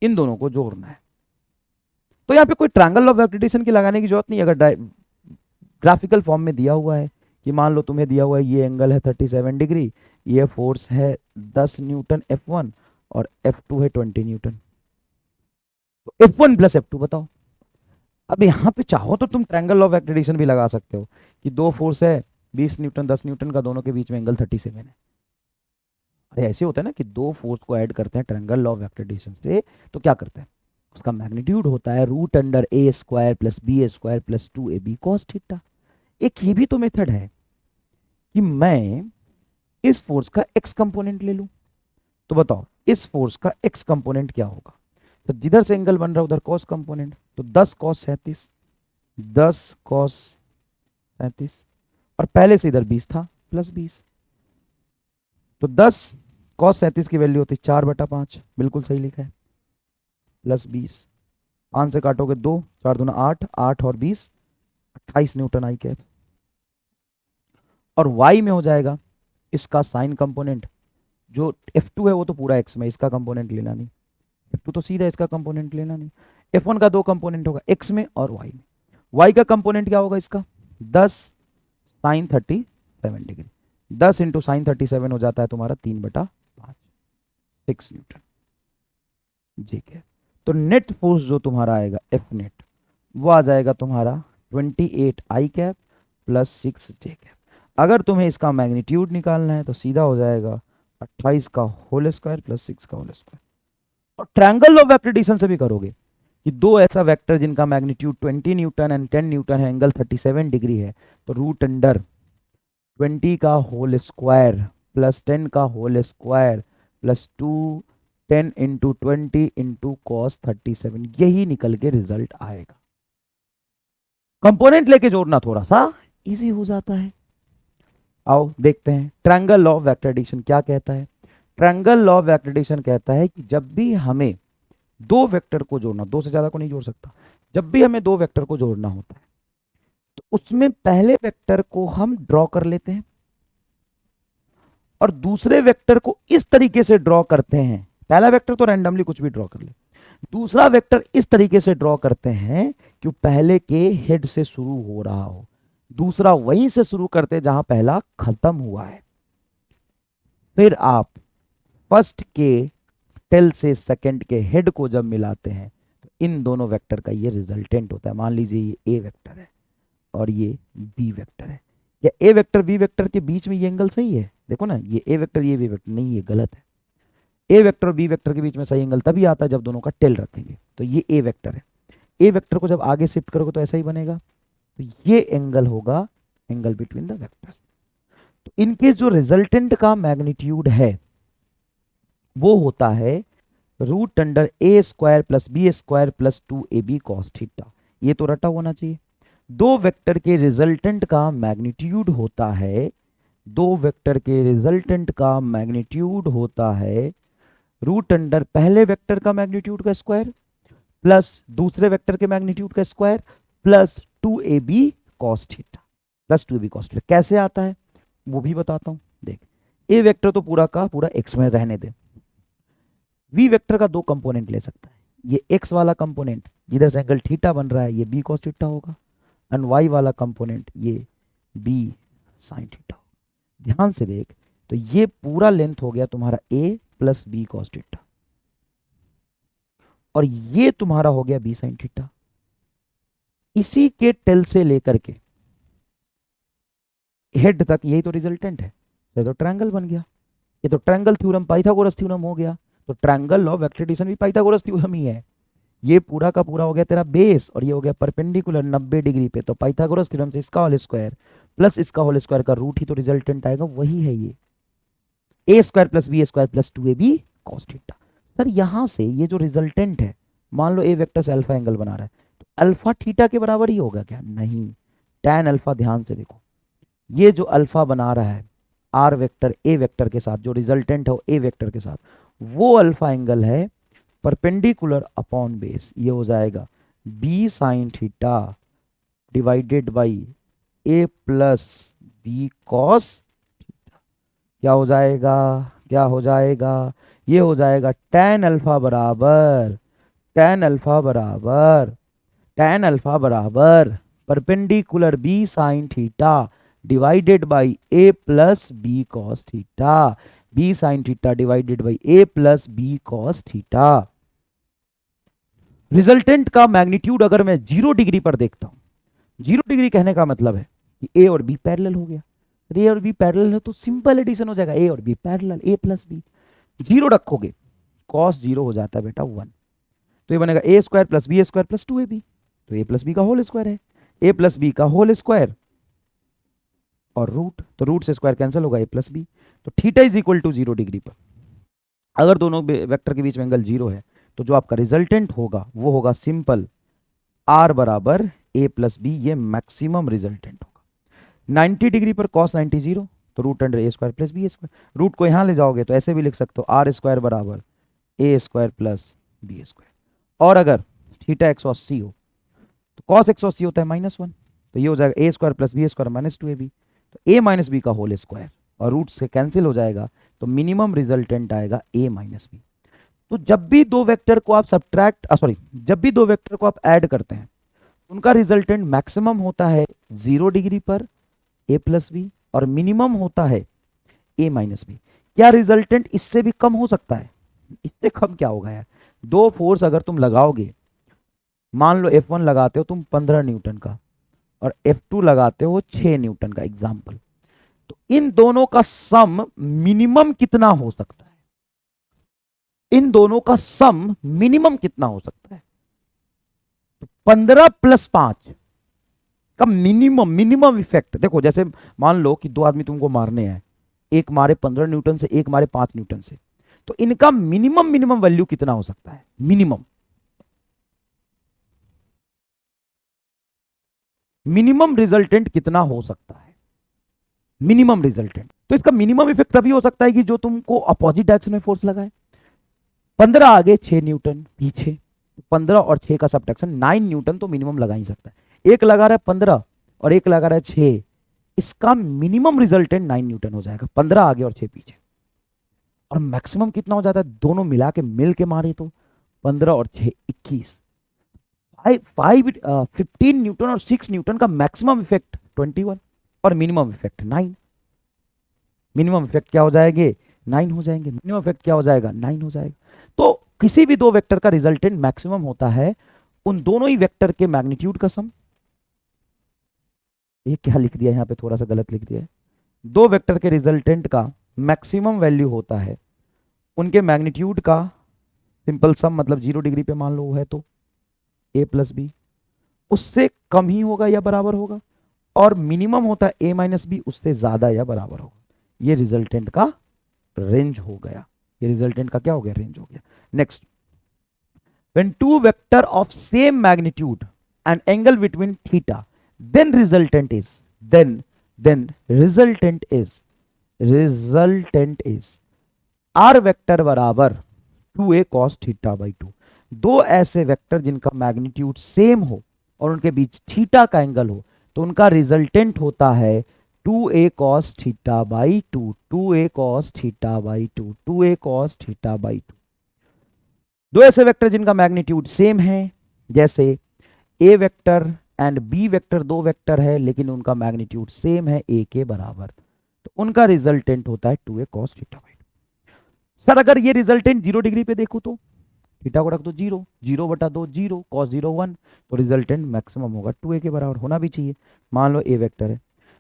इन दोनों को जोड़ना है। तो यहाँ पे कोई ट्रायंगल ऑफ एप्लीकेशन की लगाने की जरूरत नहीं। अगर ग्राफिकल फॉर्म में दिया हुआ है कि मान लो तुम्हें दिया हुआ है ये एंगल है 37 डिग्री, ये फोर्स है 10 न्यूटन F1 और F2 है 20 न्यूटन, तो F1 प्लस F2 बताओ। अब यहाँ पे चाहो तो तुम ट्रायंगल ऑफ एक्सीलरेशन भी लगा सकते हो कि दो फोर्स है 20 न्यूटन 10 न्यूटन का, दोनों के बीच में एंगल 37 है। अरे ऐसे होता है ना कि दो फोर्स को ऐड करते हैं ट्रायंगल ऑफ एक्सीलरेशन से, तो क्या करते हैं, उसका मैग्नीट्यूड होता है root under A square plus B square plus 2ab cos theta. एक ये भी तो मेथड है कि मैं इस फोर्स का एक्स कंपोनेंट ले लूं। तो बताओ इस फोर्स का एक्स कंपोनेंट क्या होगा। तो जिधर से एंगल बन रहा है उधर कॉस कंपोनेंट, तो 10 cos 37, 10 cos 37, और पहले से इधर 20 था प्लस 20, तो 10 cos 37 की वैल्यू होती 4/5, बिल्कुल सही लिखा है, प्लस 20, 5 से काटोगे 2, 4 दूना 8, 8 और 20 28 न्यूटन आई कैप। और y में हो जाएगा इसका साइन कंपोनेंट, जो F2 है वो तो पूरा x में, इसका कंपोनेंट लेना नहीं, F2 तो सीधा इसका कंपोनेंट लेना नहीं। F1 का दो कंपोनेंट होगा x में और y में। y का कंपोनेंट क्या होगा इसका, 10 साइन 37 डिग्री, 10 इंटू साइन 37 हो जाता है तुम्हारा 3/5, 6 न्यूटन जी के। तो नेट फोर्स जो तुम्हारा आएगा एफ नेट, वो आ जाएगा तुम्हारा 28 आई कैप प्लस 6 जे कैप। अगर तुम्हें इसका मैग्नीट्यूड निकालना है तो सीधा हो जाएगा 28 का होल स्क्वायर प्लस 6 का होल स्क्वायर। और ट्रायंगल ऑफ एक्सीलरेशन से भी करोगे कि दो ऐसा वेक्टर जिनका मैग्नीट्यूड 20 न्यूटन एंड 10 न्यूटन है, एंगल 37 डिग्री है, तो रूट अंडर 20 का होल स्क्वायर प्लस 10 का whole square plus 2 10 into 20 into cos 37, यही निकल के रिजल्ट आएगा। कंपोनेंट लेके जोड़ना थोड़ा सा इजी हो जाता है। आओ देखते हैं ट्रायंगल ऑफ एक्सीलरेशन क्या कहता है। ट्रायंगल ऑफ एक्सीलरेशन कहता है कि जब भी हमें दो वेक्टर को जोड़ना, दो से ज्यादा को नहीं जोड़ सकता, जब भी हमें दो वेक्टर को जोड़ना होता है तो उसमें पहले वेक्टर को हम ड्रॉ कर लेते हैं और दूसरे वेक्टर को इस तरीके से ड्रॉ करते हैं। पहला वेक्टर तो रैंडमली कुछ भी ड्रॉ कर ले, दूसरा वेक्टर इस तरीके से ड्रॉ करते हैं कि पहले के हेड से शुरू हो रहा हो, दूसरा वहीं से शुरू करते जहां पहला खत्म हुआ है। फिर आप फर्स्ट के टेल से सेकंड के हेड को जब मिलाते हैं तो इन दोनों वेक्टर का ये रिजल्टेंट होता है। मान लीजिए ये ए वेक्टर है और ये बी वेक्टर है, या ए वेक्टर बी वेक्टर के बीच में ये एंगल सही है, देखो ना ये ए वेक्टर ये बी वेक्टर, नहीं ये गलत है। ए वेक्टर और बी वेक्टर के बीच में सही एंगल तभी आता है जब दोनों का टेल रखेंगे। तो ये ए वेक्टर है, ए वेक्टर को जब आगे शिफ्ट करोगे तो ऐसा ही बनेगा, तो ये एंगल होगा एंगल बिटवीन द वेक्टर्स। तो इनके जो रिजल्टेंट का मैग्नीट्यूड है वो होता है root under A square plus B square plus 2ab cos theta. ये तो रटा होना चाहिए। दो वेक्टर के रिजल्टेंट का मैग्नीट्यूड होता है, दो वेक्टर के रिजल्टेंट का मैग्नीट्यूड होता है रूट अंडर पहले वेक्टर का मैग्नीट्यूड का स्क्वायर प्लस दूसरे वेक्टर के मैग्नीट्यूड का square plus 2ab cos theta, plus 2ab cos theta. कैसे आता है वो भी बताता हूं। देख ए वेक्टर तो पूरा का पूरा एक्स में रहने दे, वी वेक्टर का दो कंपोनेंट ले सकता है। ये एक्स वाला कंपोनेंट जिधर से एंगल थीटा बन रहा है ये बी कॉस थीटा होगा, एंड वाई वाला कंपोनेंट ये बी साइन थीटा होगा। ध्यान से देख, तो ये पूरा लेंथ हो गया तुम्हारा ए प्लस बी कॉस थीटा, और ये तुम्हारा हो गया बी साइन थीटा। इसी के टेल से लेकर के हेड तक यही तो रिजल्टेंट है, तो ट्रायंगल बन गया। ये तो ट्रायंगल थ्योरम, पाइथागोरस थ्योरम हो गया। तो ट्रायंगल ऑफ एक्सीलरेशन भी पाइथागोरस थ्योरम ही है। ये पूरा का पूरा हो गया तेरा बेस, और ये हो गया परपेंडिकुलर 90 डिग्री पे। तो पाइथागोरस थ्योरम से इसका होल स्क्वायर प्लस इसका होल स्क्वायर का रूट ही तो रिजल्टेंट आएगा, वही है ये A square plus B square plus 2ab cos theta. Sir यहां से ये जो रिजल्टेंट है, मान लो ए वेक्टर से अल्फा एंगल बना रहा है, तो अल्फा थीटा के बराबर ही होगा क्या, नहीं, tan अल्फा। ध्यान से देखो, ये जो अल्फा बना रहा है आर वेक्टर ए वेक्टर के साथ, जो रिजल्टेंट है ए वेक्टर के साथ, वो अल्फा एंगल है परपेंडिकुलर अपॉन बेस। ये हो जाएगा B sine theta divided by A plus B cos theta. क्या हो जाएगा, क्या हो जाएगा, ये हो जाएगा tan अल्फा बराबर tan अल्फा बराबर perpendicular B sine theta divided by A plus B cos theta, B sine theta divided by A plus B cos theta. Resultant का मैग्नीट्यूड अगर मैं 0 डिग्री पर देखता हूं, 0 डिग्री कहने का मतलब है कि ए और बी पैरेलल हो गया। ए और बी पैरेलल है तो सिंपल एडिशन हो जाएगा, ए और बी पैरेलल, ए प्लस बी। 0 रखोगे कॉस 0 हो जाता है बेटा 1, तो ये बनेगा A square plus B square plus 2ab, तो ए प्लस बी का होल स्क्वायर है, ए प्लस बी का होल स्क्वायर और रूट, तो रूट से स्क्वायर कैंसिल होगा, ए प्लस बी। तो theta is equal to 0 degree पर अगर दोनों वेक्टर के बीच में एंगल 0 है तो जो आपका रिजल्टेंट होगा वो होगा सिंपल आर बराबर ए प्लस बी, ये मैक्सिमम रिजल्टेंट होगा। 90 डिग्री पर कॉस 90 0, तो root under A square plus B square. Root को यहां ले जाओगे तो ऐसे भी लिख सकते हो आर स्क्वायर बराबर ए स्क्वायर प्लस बी स्क्वायर। और अगर थीटा 180 हो तो कॉस 180 होता है -1, तो ये हो जाएगा A square plus B square minus 2ab, तो ए माइनस बी का होल स्क्वायर और रूट से कैंसिल हो जाएगा, तो मिनिमम रिजल्टेंट आएगा ए माइनस बी। तो जब भी दो वेक्टर को आप जब भी दो वेक्टर को आप ऐड करते हैं उनका रिजल्टेंट मैक्सिमम होता है 0 डिग्री पर ए प्लस बी और मिनिमम होता है ए माइनस बी। क्या रिजल्टेंट इससे भी कम हो सकता है? इससे कम क्या होगा यार? दो फोर्स अगर तुम लगाओगे, मान लो F1 लगाते हो तुम 15 न्यूटन का और F2 लगाते हो 6 न्यूटन का एग्जाम्पल, तो इन दोनों का सम मिनिमम कितना हो सकता है? इन दोनों का सम मिनिमम कितना हो सकता है? तो 15 + 5 का मिनिमम इफेक्ट देखो, जैसे मान लो कि दो आदमी तुमको मारने हैं, एक मारे 15 न्यूटन से, एक मारे 5 न्यूटन से, तो इनका मिनिमम वैल्यू कितना हो सकता है? मिनिमम रिजल्टेंट कितना हो सकता है? मिनिमम रिजल्टेंट, तो इसका मिनिमम इफेक्ट तभी हो सकता है कि जो तुमको अपोजिट डायरेक्शन में फोर्स लगाए। 15 आगे 6 न्यूटन पीछे, 15 और 6 का सब्ट्रैक्शन 9 न्यूटन तो मिनिमम लगा ही सकता है। एक लगा रहा है 15 और एक लगा रहा है 6, इसका मिनिमम रिजल्टेंट 9 न्यूटन हो जाएगा, 15 आगे और 6 पीछे। और मैक्सिमम कितना हो जाता है? दोनों मिला के मिल के मारे तो 15 और 6 21, 15 न्यूटन और 6 न्यूटन का मैक्सिमम इफेक्ट 21 और मिनिमम इफेक्ट 9। मिनिमम इफेक्ट क्या हो जाएंगे? 9 हो जाएंगे। मिनिमम इफेक्ट क्या हो जाएगा? 9 हो जाएगा। तो किसी भी दो वेक्टर का रिजल्टेंट मैक्सिमम होता है उन दोनों ही वेक्टर के मैग्नीट्यूड का सम। ये क्या लिख दिया यहां पे? थोड़ा सा गलत लिख दिया है। दो वेक्टर के रिजल्टेंट का मैक्सिमम वैल्यू होता है उनके मैग्नीट्यूड का सिंपल सम, मतलब 0 डिग्री पे मान लो है तो ए प्लस बी, उससे कम ही होगा या बराबर होगा, और मिनिमम होता है ए माइनस बी, उससे ज्यादा या बराबर होगा। ये रिजल्टेंट का रेंज हो गया। ये रिजल्टेंट का क्या हो गया? रेंज हो गया। Next, when two vector of same magnitude and angle between theta, then resultant is r vector बराबर 2a cos थीटा बाई 2। दो ऐसे वेक्टर जिनका मैग्नीट्यूड सेम हो और उनके बीच थीटा का एंगल हो तो उनका रिजल्टेंट होता है 2a cos theta by 2, 2a cos theta by 2, 2a cos theta by 2। दो ऐसे वेक्टर जिनका मैग्नीट्यूड सेम है, जैसे A vector and B vector, दो वेक्टर है लेकिन उनका मैग्नीट्यूड सेम है ए के बराबर, तो उनका रिजल्टेंट होता है 2a cos theta by 2। Sir अगर ये रिजल्टेंट 0 डिग्री पे देखूं तो थीटा को रख दो 0, 0/2 0, cos 0 1, तो रिजल्टेंट मैक्सिमम होगा 2a के बराबर होना भी चाहिए। मान लो ए वेक्टर है,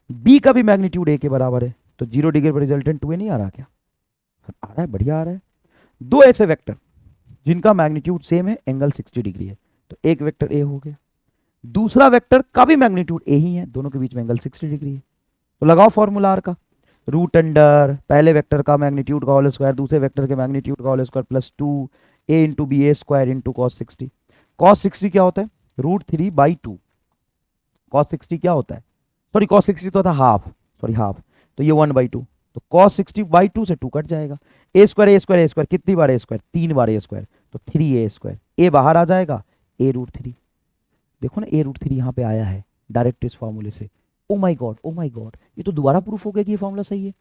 बी का भी मैग्नीट्यूड ए के बराबर है, तो 0 डिग्री पर रिजल्टेंट 2a नहीं आ रहा क्या? आ रहा है, बढ़िया आ रहा है। दो ऐसे वेक्टर जिनका मैग्नीट्यूड सेम है, एंगल 60 डिग्री है, तो एक वेक्टर ए हो गया, दूसरा वेक्टर का भी मैग्नीट्यूड ए ही है, दोनों के बीच में एंगल 60 डिग्री है, तो लगाओ फॉर्मूला आर का। रूट अंडर पहले वेक्टर का मैग्नीट्यूड का होल स्क्वायर, दूसरे वेक्टर के मैग्नीट्यूड का होल स्क्वायर प्लस 2 ए इंटू बी ए स्क्वायर इंटू कॉस 60। कॉस 60 क्या होता है? √3/2। कॉस 60 क्या होता है? सॉरी कॉस 60 तो था हाफ, तो ये 1/2, तो कॉस 60/2 से 2 कट जाएगा। ए स्क्वायर कितनी बार ए स्क्वायर? 3 बार ए स्क्वायर, तो 3a स्क्वायर, ए बाहर आ जाएगा, a√3। देखो ना a√3 यहाँ पे आया है डायरेक्ट इस फॉर्मूले से। ओ माय गॉड, ये तो दोबारा प्रूफ हो गया कि ये फॉर्मूला सही है।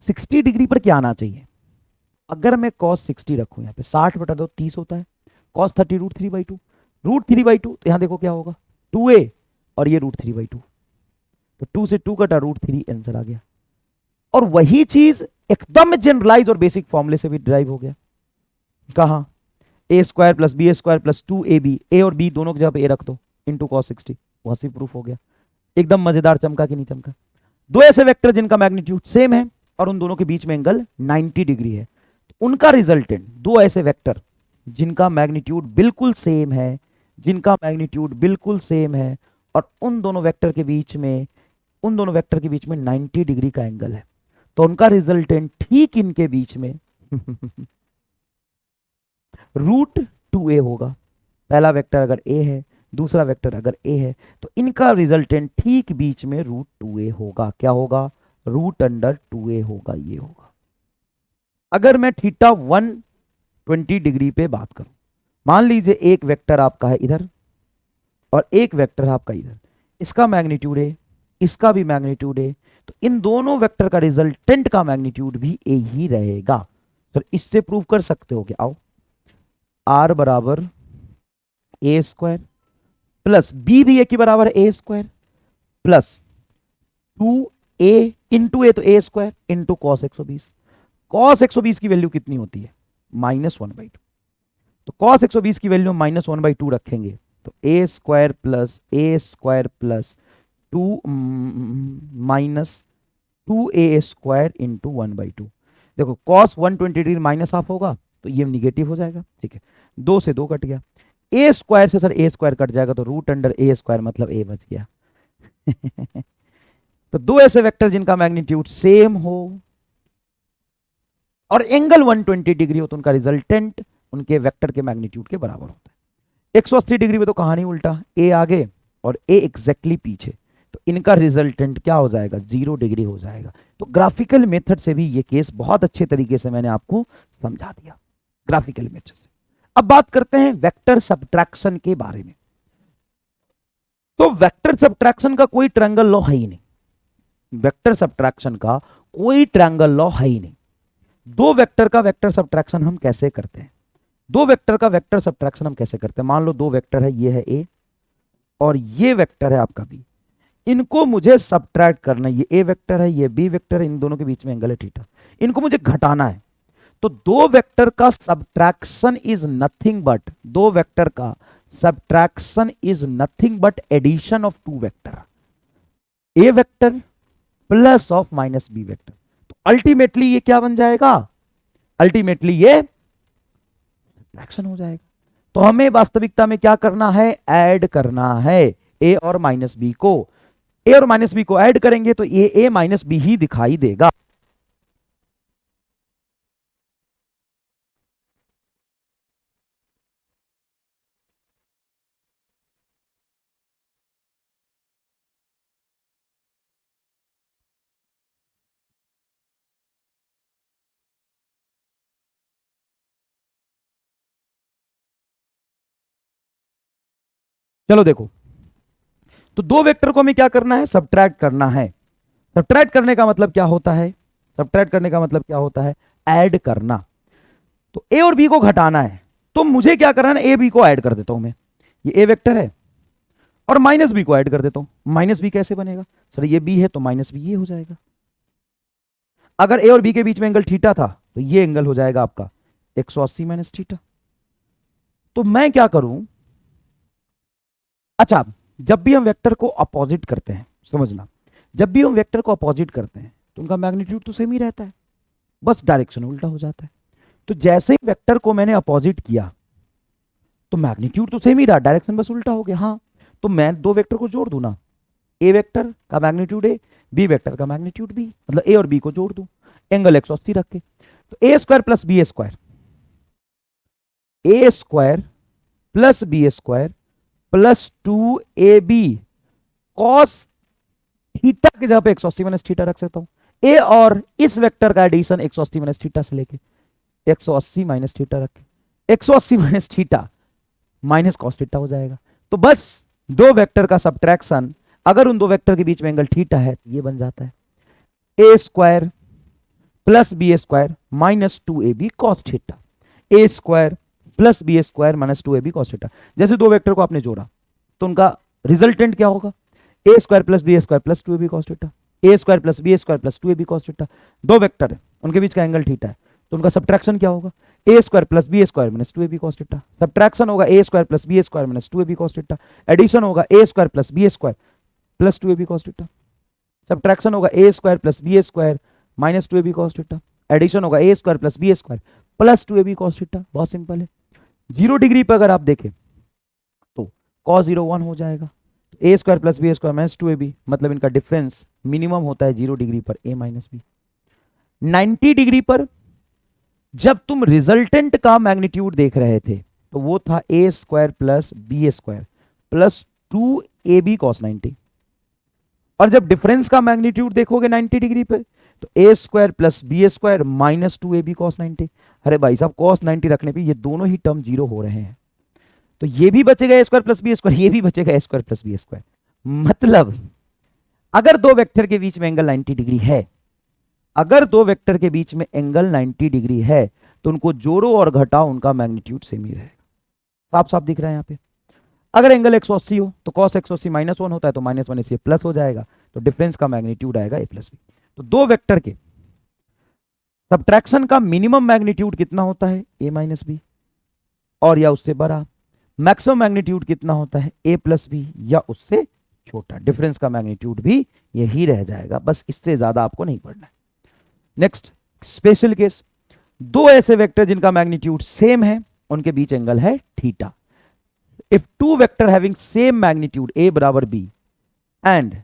60 डिग्री पर क्या आना चाहिए? अगर मैं cos 60 रखूं यहाँ पे, 60/2 30 होता है, कॉस 30 √3/2, √3/2, तो यहां देखो क्या होगा 2a, और ये √3/2, तो 2 से 2 कटा √3, आंसर आ गया। और वही चीज एकदम जनरलाइज और बेसिक फॉर्मूले से भी ड्राइव हो गया। कहा a² + b² + 2ab, a और b दोनों की जगह पे a रख दो, इंटू cos 60, वहां से प्रूफ हो गया। एकदम मजेदार, चमका कि नहीं चमका? दो ऐसे वेक्टर जिनका मैग्नीट्यूड सेम है और उन दोनों के बीच में एंगल 90 डिग्री है, उनका रिजल्टेंट, दो ऐसे वेक्टर जिनका मैग्नीट्यूड बिल्कुल सेम है, जिनका मैग्नीट्यूड बिल्कुल सेम है, और उन दोनों वेक्टर के बीच में 90 डिग्री का एंगल है, तो उनका रिजल्टेंट ठीक इनके बीच में √2a होगा। पहला वेक्टर अगर a है, दूसरा वेक्टर अगर a है, तो इनका रिजल्टेंट ठीक बीच में √2a होगा। क्या होगा? √2a होगा, ये होगा। अगर मैं थीटा 120 डिग्री पे बात करूं, मान लीजिए एक वेक्टर आपका है इधर और एक वेक्टर आपका इधर, इसका मैग्नीट्यूड है, इसका भी मैग्नीट्यूड है, तो इन दोनों वेक्टर का रिजल्टेंट का मैग्नीट्यूड भी a ही रहेगा। तो इससे प्रूव कर सकते हो क्या? आओ, r बराबर a² प्लस b भी a के बराबर है a² plus 2a into a, तो a² इंटू cos 120। cos 120 की वैल्यू कितनी होती है? -1/2। तो cos 120 की वैल्यू -1/2 रखेंगे, तो a² plus 2 minus 2a² into 1/2। देखो cos 120 डिग्री माइनस हाफ होगा तो ये निगेटिव हो जाएगा, ठीक है। 2 से 2 कट गया, a² से सर a² कट जाएगा, तो √a² मतलब a बच गया। तो दो ऐसे वेक्टर जिनका मैग्नीट्यूड सेम हो और एंगल 120 डिग्री हो, तो उनका रिजल्टेंट उनके वेक्टर के मैग्नीट्यूड के बराबर होता है। 180 डिग्री में तो कहानी उल्टा, a आगे और a एग्जैक्टली पीछे, तो इनका रिजल्टेंट क्या हो जाएगा? 0 डिग्री हो जाएगा। तो ग्राफिकल मेथड से भी ये केस बहुत अच्छे तरीके से मैंने आपको समझा दिया, ग्राफिकल मेथड से। अब बात करते हैं वेक्टर सब्ट्रैक्शन के बारे में। तो वेक्टर सब्ट्रैक्शन का कोई ट्रायंगल लॉ है ही नहीं, वेक्टर सब्ट्रैक्शन का कोई ट्रायंगल लॉ है ही नहीं। दो वेक्टर का वेक्टर सब्ट्रैक्शन हम कैसे करते हैं? दो वेक्टर का वेक्टर सब्ट्रैक्शन हम कैसे करते हैं? मान लो दो वेक्टर है, ये है a और ये वेक्टर है आपका b, इनको मुझे सब्ट्रैक्ट करना है। ये a वेक्टर है, ये b वेक्टर है, इन दोनों के बीच में एंगल है थीटा, इनको मुझे घटाना है। तो दो वेक्टर का सब्ट्रैक्शन इज नथिंग बट, दो वेक्टर का subtraction is nothing but addition of two vector, a vector plus of minus b vector. तो अल्टीमेटली ये क्या बन जाएगा? अल्टीमेटली ये सब्ट्रैक्शन हो जाएगा। तो हमें वास्तविकता में क्या करना है? ऐड करना है a और माइनस b को। a और माइनस b को ऐड करेंगे तो ये a माइनस b ही दिखाई देगा। चलो देखो, तो दो वेक्टर को हमें क्या करना है? सब्ट्रैक्ट करना है। सब्ट्रैक्ट करने का मतलब क्या होता है? सब्ट्रैक्ट करने का मतलब क्या होता है? ऐड करना। तो a और b को घटाना है, तो मुझे क्या करना है? a b को ऐड कर देता हूं मैं, ये a वेक्टर है और माइनस b को ऐड कर देता हूं। माइनस b कैसे बनेगा? सर ये b है तो माइनस b ये हो जाएगा। अगर a और b के बीच में एंगल थीटा था तो ये एंगल हो जाएगा आपका 180 माइनस थीटा। तो मैं क्या करूं? अच्छा, जब भी हम वेक्टर को अपोजिट करते हैं, समझना, जब भी हम वेक्टर को अपोजिट करते हैं तो उनका मैग्नीट्यूड तो सेम ही रहता है, बस डायरेक्शन उल्टा हो जाता है। तो जैसे ही वेक्टर को मैंने अपोजिट किया तो मैग्नीट्यूड तो सेम ही रहा, डायरेक्शन बस उल्टा हो गया। हाँ, तो मैं दो वेक्टर को जोड़ दूं ना, ए वेक्टर का मैग्नीट्यूड ए, बी वेक्टर का मैग्नीट्यूड बी, मतलब ए और बी को जोड़ दूं एंगल 180 रख के, तो a² plus b² a² plus b² plus 2ab cos theta की जगह पे 180 माइनस थीटा रख सकता हूं। ए और इस वेक्टर का एडिशन 180 माइनस थीटा से लेके 180 माइनस थीटा रख के 180 minus theta minus cos theta हो जाएगा। तो बस दो वेक्टर का सब्ट्रैक्शन, अगर उन दो वेक्टर के बीच में एंगल थीटा है तो ये बन जाता है a² plus b² minus 2ab cos theta. a² plus B square minus 2ab cos theta. जैसे दो वेक्टर को आपने जोड़ा तो उनका रिजल्टेंट क्या होगा, A square plus B square plus 2ab cos theta, A square plus B square plus 2ab cos theta. दो वेक्टर है, उनके बीच का एंगल थीटा है, तो उनका सब्ट्रैक्शन क्या होगा, A square plus B square minus 2ab cos theta. Subtraction होगा A square plus B square minus 2ab cos theta. Addition होगा A square plus B square plus 2ab cos theta. Subtraction होगा A square plus B square minus 2ab cos theta. Addition होगा A square plus B square plus 2ab cos theta. बहुत simple है। 0 degree पर अगर आप देखें तो cos 0 1 हो जाएगा, A square plus B square minus 2ab, मतलब इनका डिफरेंस मिनिमम होता है 0 डिग्री पर ए माइनस बी। 90 डिग्री पर जब तुम रिजल्टेंट का मैग्नीट्यूड देख रहे थे तो वो था A square plus B square plus 2ab cos 90, और जब डिफरेंस का मैग्नीट्यूड देखोगे 90 डिग्री पे तो A square plus B square minus 2ab cos 90। अरे भाई साहब cos 90 रखने पे ये दोनों ही टर्म जीरो हो रहे हैं, तो ये भी बचेगा ए स्क्वायर प्लस बी स्क्वायर, ये भी बचेगा ए स्क्वायर प्लस बी स्क्वायर। मतलब अगर दो वेक्टर के बीच में एंगल 90 डिग्री है, अगर दो वेक्टर के बीच में एंगल 90 डिग्री है तो उनको जोड़ो और घटाओ, उनका मैग्नीट्यूड सेम ही रहेगा। साफ साफ दिख रहा है यहाँ पे। अगर एंगल 180 हो तो cos 180 माइनस 1 होता है, तो माइनस 1 से प्लस हो जाएगा, तो डिफरेंस का मैग्नीट्यूड आएगा ए प्लस बी। तो दो वेक्टर के सब्ट्रैक्शन का मिनिमम मैग्नीट्यूड कितना होता है, ए माइनस बी, और या उससे बड़ा। मैक्सिमम मैग्नीट्यूड कितना होता है, ए प्लस बी, या उससे छोटा। डिफरेंस का मैग्नीट्यूड भी यही रह जाएगा, बस इससे ज्यादा आपको नहीं पढ़ना है। नेक्स्ट स्पेशल केस, दो ऐसे वेक्टर जिनका मैग्नीट्यूड सेम है, उनके बीच एंगल है theta. If two vector having same magnitude A बराबर B and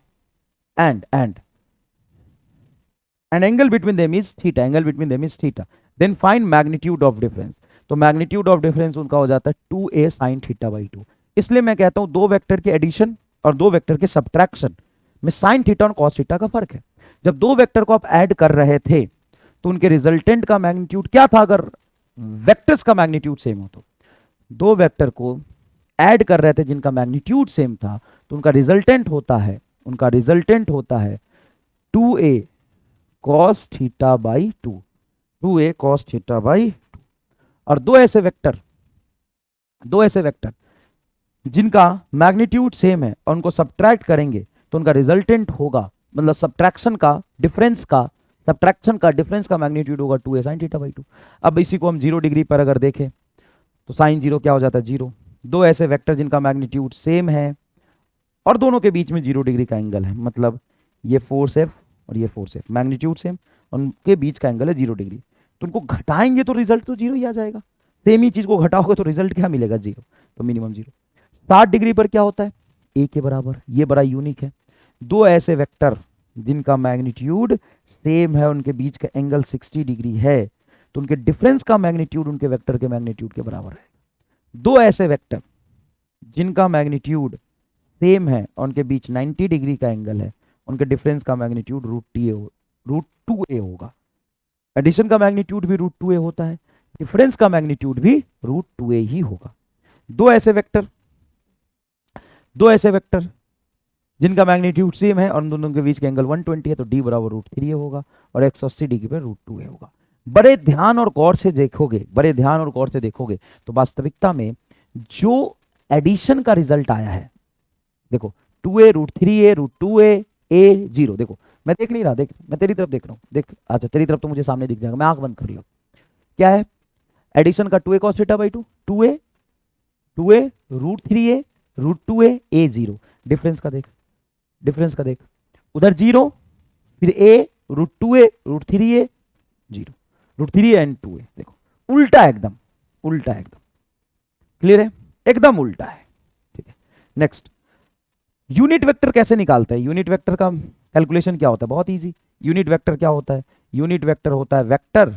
angle between them is theta, angle between them is theta, then find magnitude of difference. तो magnitude of difference उनका हो जाता है 2a sin थीटा बाई 2। इसलिए मैं कहता हूं दो वेक्टर के एडिशन और दो वेक्टर के सब्ट्रैक्शन में sin थीटा और cos थीटा का फर्क है। जब दो वेक्टर को आप ऐड कर रहे थे तो उनके रिजल्टेंट का मैग्नीट्यूड क्या था, अगर वेक्टर्स का मैग्नीट्यूड सेम हो तो। दो वेक्टर को ऐड कर रहे थे जिनका मैग्नीट्यूड सेम था, तो उनका रिजल्टेंट होता है 2a cos theta by 2, 2a cos theta by 2। और दो ऐसे वेक्टर जिनका मैग्नीट्यूड सेम है और उनको सब्ट्रैक्ट करेंगे तो उनका रिजल्टेंट होगा, मतलब सब्ट्रैक्शन का डिफरेंस का मैग्नीट्यूड होगा 2a sin थीटा बाई 2। अब इसी को हम 0 डिग्री पर अगर देखें तो साइन 0 क्या हो जाता है, 0। दो ऐसे वेक्टर जिनका मैग्नीट्यूड सेम है और दोनों के बीच में 0 डिग्री का एंगल है, मतलब ये फोर्स F और ये फोर्स F, मैग्नीट्यूड सेम, उनके बीच का एंगल है 0 डिग्री, तो उनको घटाएंगे तो रिजल्ट तो 0 ही आ जाएगा। सेम ही चीज को घटाओगे तो रिजल्ट क्या मिलेगा, 0, तो मिनिमम 0। 60 डिग्री पर क्या होता है, ए के बराबर। ये बड़ा यूनिक है। दो ऐसे वेक्टर जिनका मैग्नीट्यूड सेम है, उनके बीच का एंगल 60 डिग्री है, तो उनके डिफरेंस का मैग्नीट्यूड उनके वेक्टर के मैग्नीट्यूड के बराबर है। दो ऐसे वेक्टर जिनका मैग्नीट्यूड सेम है और उनके बीच 90 डिग्री का एंगल है, उनके डिफरेंस का मैग्नीट्यूड √2a होगा। एडिशन का मैग्नीट्यूड भी √2a होता है, डिफरेंस का मैग्नीट्यूड भी √2a ही होगा। दो ऐसे वेक्टर जिनका मैग्नीट्यूड सेम है और उन दोनों के बीच का एंगल 120 है, तो d बराबर √3a होगा और 180 डिग्री पर √2a होगा। बड़े ध्यान और गौर से देखोगे तो वास्तविकता में जो एडिशन का रिजल्ट आया है, देखो 2a √3a √2a a 0, देखो मैं देख नहीं रहा, देख मैं तेरी तरफ देख रहा हूं, देख अच्छा तेरी तरफ तो मुझे सामने दिख जाएगा, मैं आंख बंद कर लो। क्या है एडिशन का 2a cos theta by 2, 2a √3a √2a a 0। Difference का देख उधर 0, फिर a √2a √3a 0, √3a and 2a, देखो उल्टा एकदम क्लियर है, एकदम उल्टा है। ठीक है, नेक्स्ट यूनिट वेक्टर कैसे निकालते हैं। यूनिट वेक्टर का कैलकुलेशन क्या होता है, बहुत इजी। यूनिट वेक्टर क्या होता है, यूनिट वेक्टर होता है वेक्टर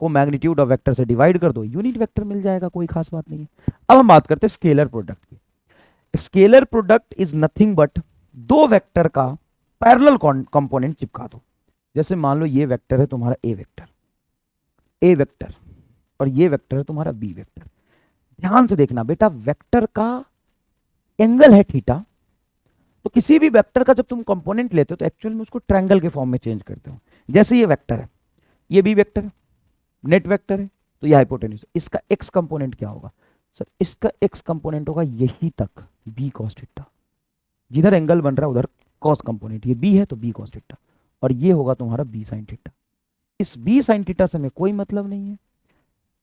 को मैग्नीट्यूड ऑफ वेक्टर से डिवाइड कर दो, यूनिट वेक्टर मिल जाएगा, कोई खास बात नहीं है। अब हम बात करते हैं स्केलर प्रोडक्ट की। Scalar product is nothing but दो वेक्टर का पैरेलल कंपोनेंट चिपका दो। जैसे मान लो ये वेक्टर है तुम्हारा ए वेक्टर और ये वेक्टर है तुम्हारा बी वेक्टर। ध्यान से देखना बेटा, वेक्टर का एंगल है थीटा, तो किसी भी वेक्टर का जब तुम कंपोनेंट लेते हो तो एक्चुअल में उसको ट्रायंगल के फॉर्म में चेंज करते हो। जैसे ये वेक्टर है, ये बी वेक्टर है, नेट वेक्टर है, तो ये हाइपोटेन्यूज। इसका एक्स कंपोनेंट क्या होगा सर? इसका एक्स कंपोनेंट होगा यही तक बी कॉस थीटा, जिधर एंगल बन रहा है उधर कॉस कंपोनेंट, ये बी है तो बी कॉस थीटा, और ये होगा तुम्हारा बी साइन थीटा। इस बी साइन थीटा से हमें कोई मतलब नहीं है।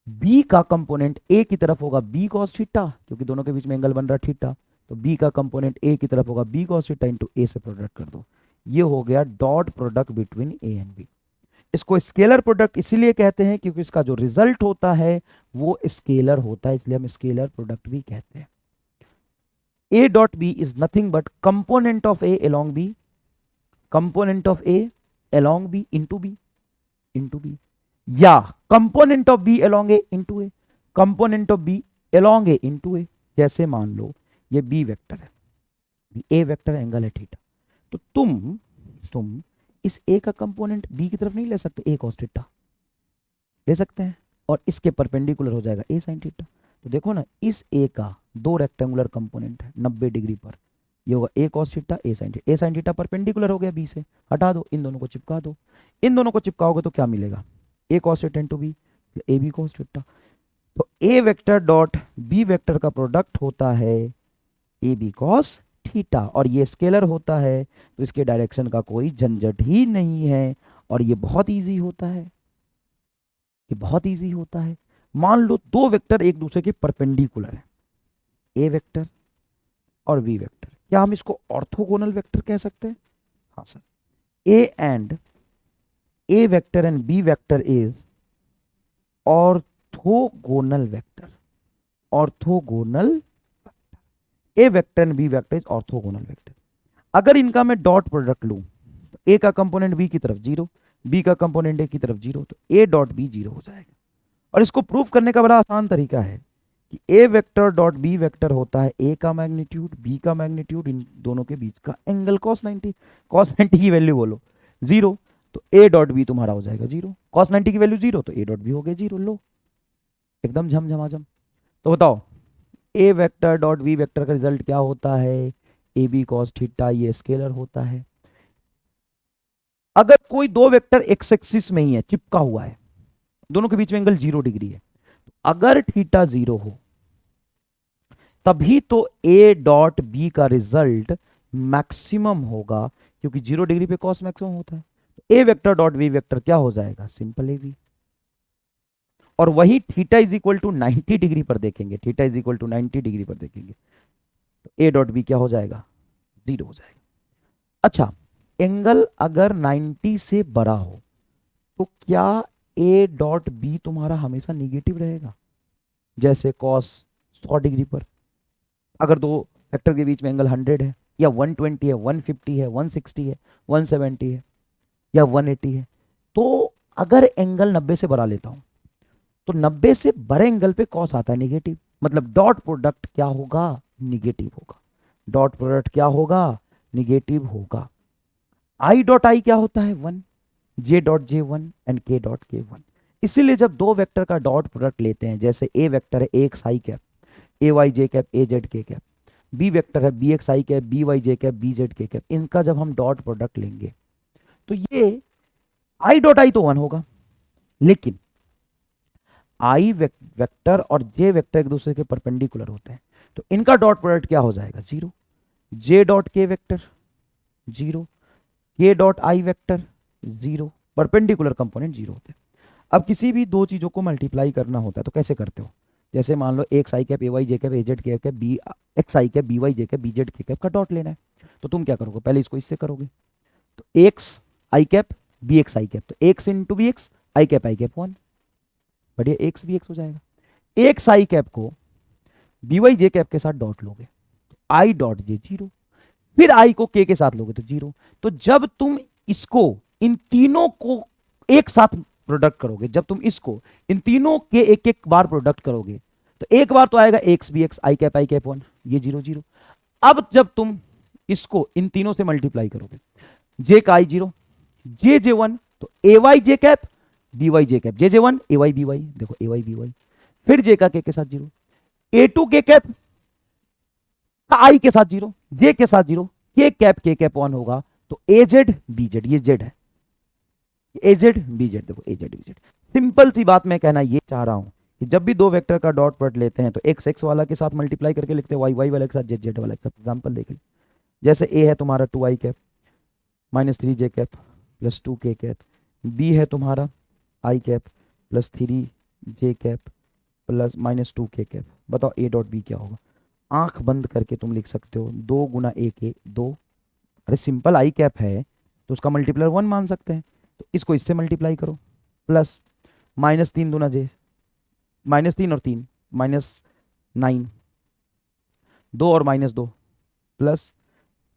बी का कंपोनेंट ए की तरफ होगा बी कॉस थीटा, क्योंकि दोनों के बीच में एंगल बन रहा है थीटा, तो बी का कंपोनेंट ए की तरफ होगा B cos theta into A से प्रोडक्ट कर दो। ये हो गया dot product between A and B. इसको स्केलर प्रोडक्ट इसीलिए कहते हैं क्योंकि इसका जो रिजल्ट होता है वो स्केलर होता है, इसलिए हम स्केलर प्रोडक्ट भी कहते हैं। A dot B is nothing but component of A along B, component of A along B into B, या component of B along A into A, component of B along A into A. जैसे मान लो ये B vector है, A vector angle है theta, तो तुम इस ए का कंपोनेंट बी की तरफ नहीं ले सकते, ए कॉस थीटा ले सकते हैं, और इसके परपेंडिकुलर हो जाएगा ए साइन थीटा। तो देखो ना, इस ए का दो रेक्टेंगुलर कंपोनेंट है 90 डिग्री पर, ये होगा ए कॉस थीटा ए साइन थीटा। ए साइन थीटा परपेंडिकुलर हो गया बी से, हटा दो, इन दोनों को चिपका दो। इन दोनों को चिपकाओगे तो क्या मिलेगा? A cos theta into B, A B cos theta. तो A vector dot B vector का प्रोडक्ट होता है ए बी कॉस थीटा, और ये स्केलर होता है तो इसके डायरेक्शन का कोई झंझट ही नहीं है, और ये बहुत इजी होता है, ये बहुत इजी होता है। मान लो दो वेक्टर एक दूसरे के परपेंडिकुलर है, ए वेक्टर और बी वेक्टर, क्या हम इसको ऑर्थोगोनल वेक्टर कह सकते हैं? हाँ sir, A vector and B vector is orthogonal vector, orthogonal A vector and B vector is orthogonal vector. अगर इनका मैं डॉट प्रोडक्ट लूं तो ए का कंपोनेंट बी की तरफ जीरो, बी का कंपोनेंट ए की तरफ जीरो, तो ए डॉट बी जीरो हो जाएगा। और इसको प्रूव करने का बड़ा आसान तरीका है कि ए वेक्टर डॉट बी वेक्टर होता है ए का मैग्नीट्यूड बी का मैग्नीट्यूड, इन दोनों के बीच का एंगल cos 90। cos 90 की वैल्यू बोलो जीरो, तो ए डॉट बी तुम्हारा हो जाएगा जीरो। cos 90 की वैल्यू जीरो, तो ए डॉट बी हो गया जीरो। लो, एकदम झमझमाझम। तो बताओ ए वेक्टर डॉट बी वेक्टर का रिजल्ट क्या होता है? ए बी कॉस थीटा, ये स्केलर होता है। अगर कोई दो वेक्टर एक्स एक्सिस में ही है, चिपका हुआ है, दोनों के बीच में एंगल 0 डिग्री है, अगर थीटा 0 हो तभी तो ए डॉट बी का रिजल्ट मैक्सिमम होगा, क्योंकि 0 डिग्री पे कॉस मैक्सिमम होता है। तो A vector dot B vector क्या हो जाएगा? Simple A B. और वही theta is equal to 90 degree पर देखेंगे, theta is equal to 90 degree पर देखेंगे तो ए डॉट बी क्या हो जाएगा? 0 हो जाएगा। अच्छा, एंगल अगर 90 से बड़ा हो तो क्या ए डॉट बी तुम्हारा हमेशा निगेटिव रहेगा? जैसे कॉस 100 डिग्री पर अगर दो वेक्टर के बीच में एंगल 100 है, या 120 है, 150 है, 160 है, 170 है, या 180 है, तो अगर एंगल 90 से बढ़ा लेता हूं तो 90 से बड़े एंगल पे कॉस आता है निगेटिव, मतलब डॉट प्रोडक्ट क्या होगा? निगेटिव होगा। डॉट प्रोडक्ट क्या होगा? निगेटिव होगा। आई डॉट आई क्या होता है? 1, जे डॉट जे 1 एंड के डॉट के 1। इसीलिए जब दो वेक्टर का डॉट प्रोडक्ट लेते हैं, जैसे ए वेक्टर है ए x i cap, A y j cap, A z k cap, B vector है B x i cap, B y j cap, B z k cap, इनका जब हम डॉट प्रोडक्ट लेंगे तो ये आई डॉट आई तो 1 होगा, लेकिन आई वेक्टर और जे वेक्टर एक दूसरे के परपेंडिकुलर होते हैं, तो इनका डॉट प्रोडक्ट क्या हो जाएगा? 0। जे डॉट के वेक्टर 0, के dot I vector 0, perpendicular component 0 होते हैं। अब किसी भी दो चीजों को मल्टीप्लाई करना होता है तो कैसे करते हो? जैसे मान लो x i cap A y j cap A z k cap B x i cap B y j cap B z k cap का डॉट लेना है, तो तुम क्या करोगे? पहले इसको इससे करोगे, तो x i cap B x i cap, तो x into B x i cap 1, बढ़िया, एक्स बी एक्स हो जाएगा। एक्स आई कैप को बी वाई जे कैप के साथ डॉट लोगे तो आई डॉट जे 0, फिर आई को के साथ लोगे तो 0। तो जब तुम इसको इन तीनों को एक साथ प्रोडक्ट करोगे, जब तुम इसको इन तीनों के एक एक बार प्रोडक्ट करोगे तो एक बार तो आएगा x B x i cap 1, ये 0 0। अब जब तुम इसको इन तीनों से मल्टीप्लाई करोगे, जे का आई 0, जे जे 1, तो ए y j cap B y j cap, जे जे 1 ए वाई बी वाई, देखो ए वाई बी वाई, फिर जे का के साथ 0, ए टू के कैप का आई के साथ 0, जे के साथ 0, के कैप 1 होगा, तो ए जेड बी जेड, ये जेड है, ए जेड बी जेड, देखो ए जेड बी जेड। सिंपल सी बात मैं कहना ये चाह रहा हूं कि जब भी दो वेक्टर का डॉट प्रोडक्ट लेते हैं तो एक्स एक्स वाला के साथ मल्टीप्लाई करके लिखते हैं, वाई वाई वाले के साथ, जेड जेड वाले के साथ। एग्जाम्पल देख लीजिए, जैसे ए है तुम्हारा 2i cap -3j cap +2k cap, B है तुम्हारा i cap +3j cap -2k cap. बताओ ए डॉट बी क्या होगा? आंख बंद करके तुम लिख सकते हो 2 गुना ए के 2। अरे सिंपल आई कैप है तो उसका मल्टीप्लायर 1 मान सकते हैं, तो इसको इससे मल्टीप्लाई करो, प्लस -3 दूना जे, -3 और 3 -9, 2 और -2 प्लस,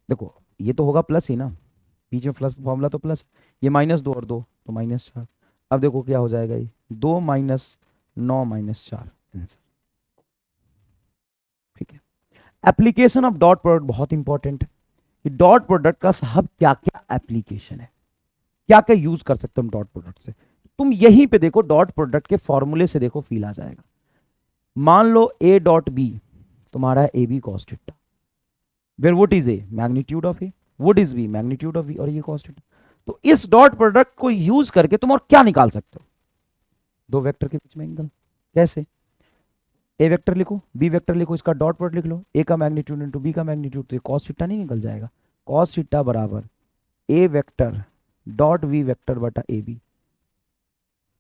देखो ये तो होगा प्लस ही ना, बीच में प्लस फॉर्मूला तो प्लस, ये -2 और 2 तो -4। अब देखो क्या हो जाएगा, ये 2 -9 -4 आंसर। ठीक है, एप्लीकेशन ऑफ डॉट प्रोडक्ट बहुत इंपॉर्टेंट है कि डॉट प्रोडक्ट का सब क्या क्या एप्लीकेशन है, क्या क्या यूज कर सकते हो हम डॉट प्रोडक्ट से। तुम यहीं पे देखो, डॉट प्रोडक्ट के फॉर्मूले से देखो फील आ जाएगा। मान लो ए डॉट बी तुम्हारा A B cos theta, where what is A magnitude of A, what is B magnitude of B, और ये कॉस थीटा। तो इस डॉट प्रोडक्ट को यूज करके तुम और क्या निकाल सकते हो? दो वेक्टर के बीच में एंगल। कैसे? ए वेक्टर लिखो, बी वेक्टर लिखो, इसका डॉट प्रोडक्ट लिख लो, ए का मैग्नीट्यूड इंटू बी का मैग्नीट्यूड, तो ये कॉस थीटा नहीं निकल जाएगा? कॉस थीटा बराबर ए वेक्टर डॉट बी वेक्टर बटा ए बी।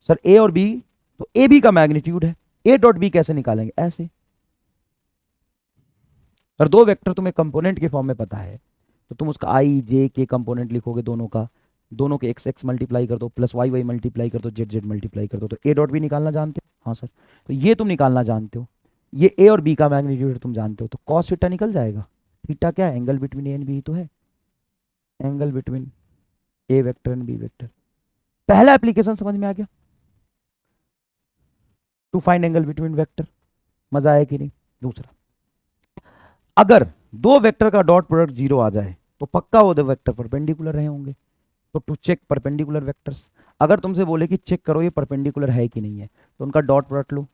सर ए और बी, तो ए बी का मैग्नीट्यूड है, ए डॉट बी कैसे निकालेंगे? ऐसे। और दो वेक्टर तुम्हें कंपोनेंट के फॉर्म में पता है तो तुम उसका आई जे के कंपोनेंट लिखोगे, दोनों का, दोनों के एक्स एक्स मल्टीप्लाई कर दो, प्लस वाई वाई मल्टीप्लाई कर दो, जेड जेड मल्टीप्लाई कर दो, तो ए डॉट बी निकालना जानते हो? हाँ सर। तो ये तुम निकालना जानते हो, ये ए और बी का मैग्नीट्यूड तुम जानते हो, तो कॉस थीटा निकल जाएगा। थीटा क्या है? Angle between A and B तो है, angle between A vector and B vector. पहला एप्लीकेशन समझ में आ गया, to find angle between vector. मजा आया कि नहीं? दूसरा, अगर दो वेक्टर का डॉट प्रोडक्ट 0 आ जाए तो पक्का वो दो वेक्टर परपेंडिकुलर रहे होंगे, तो टू चेक परपेंडिकुलर वेक्टर्स, अगर तुमसे बोले कि चेक करो ये परपेंडिकुलर है कि नहीं है, तो उनका डॉट प्रोडक्ट लो,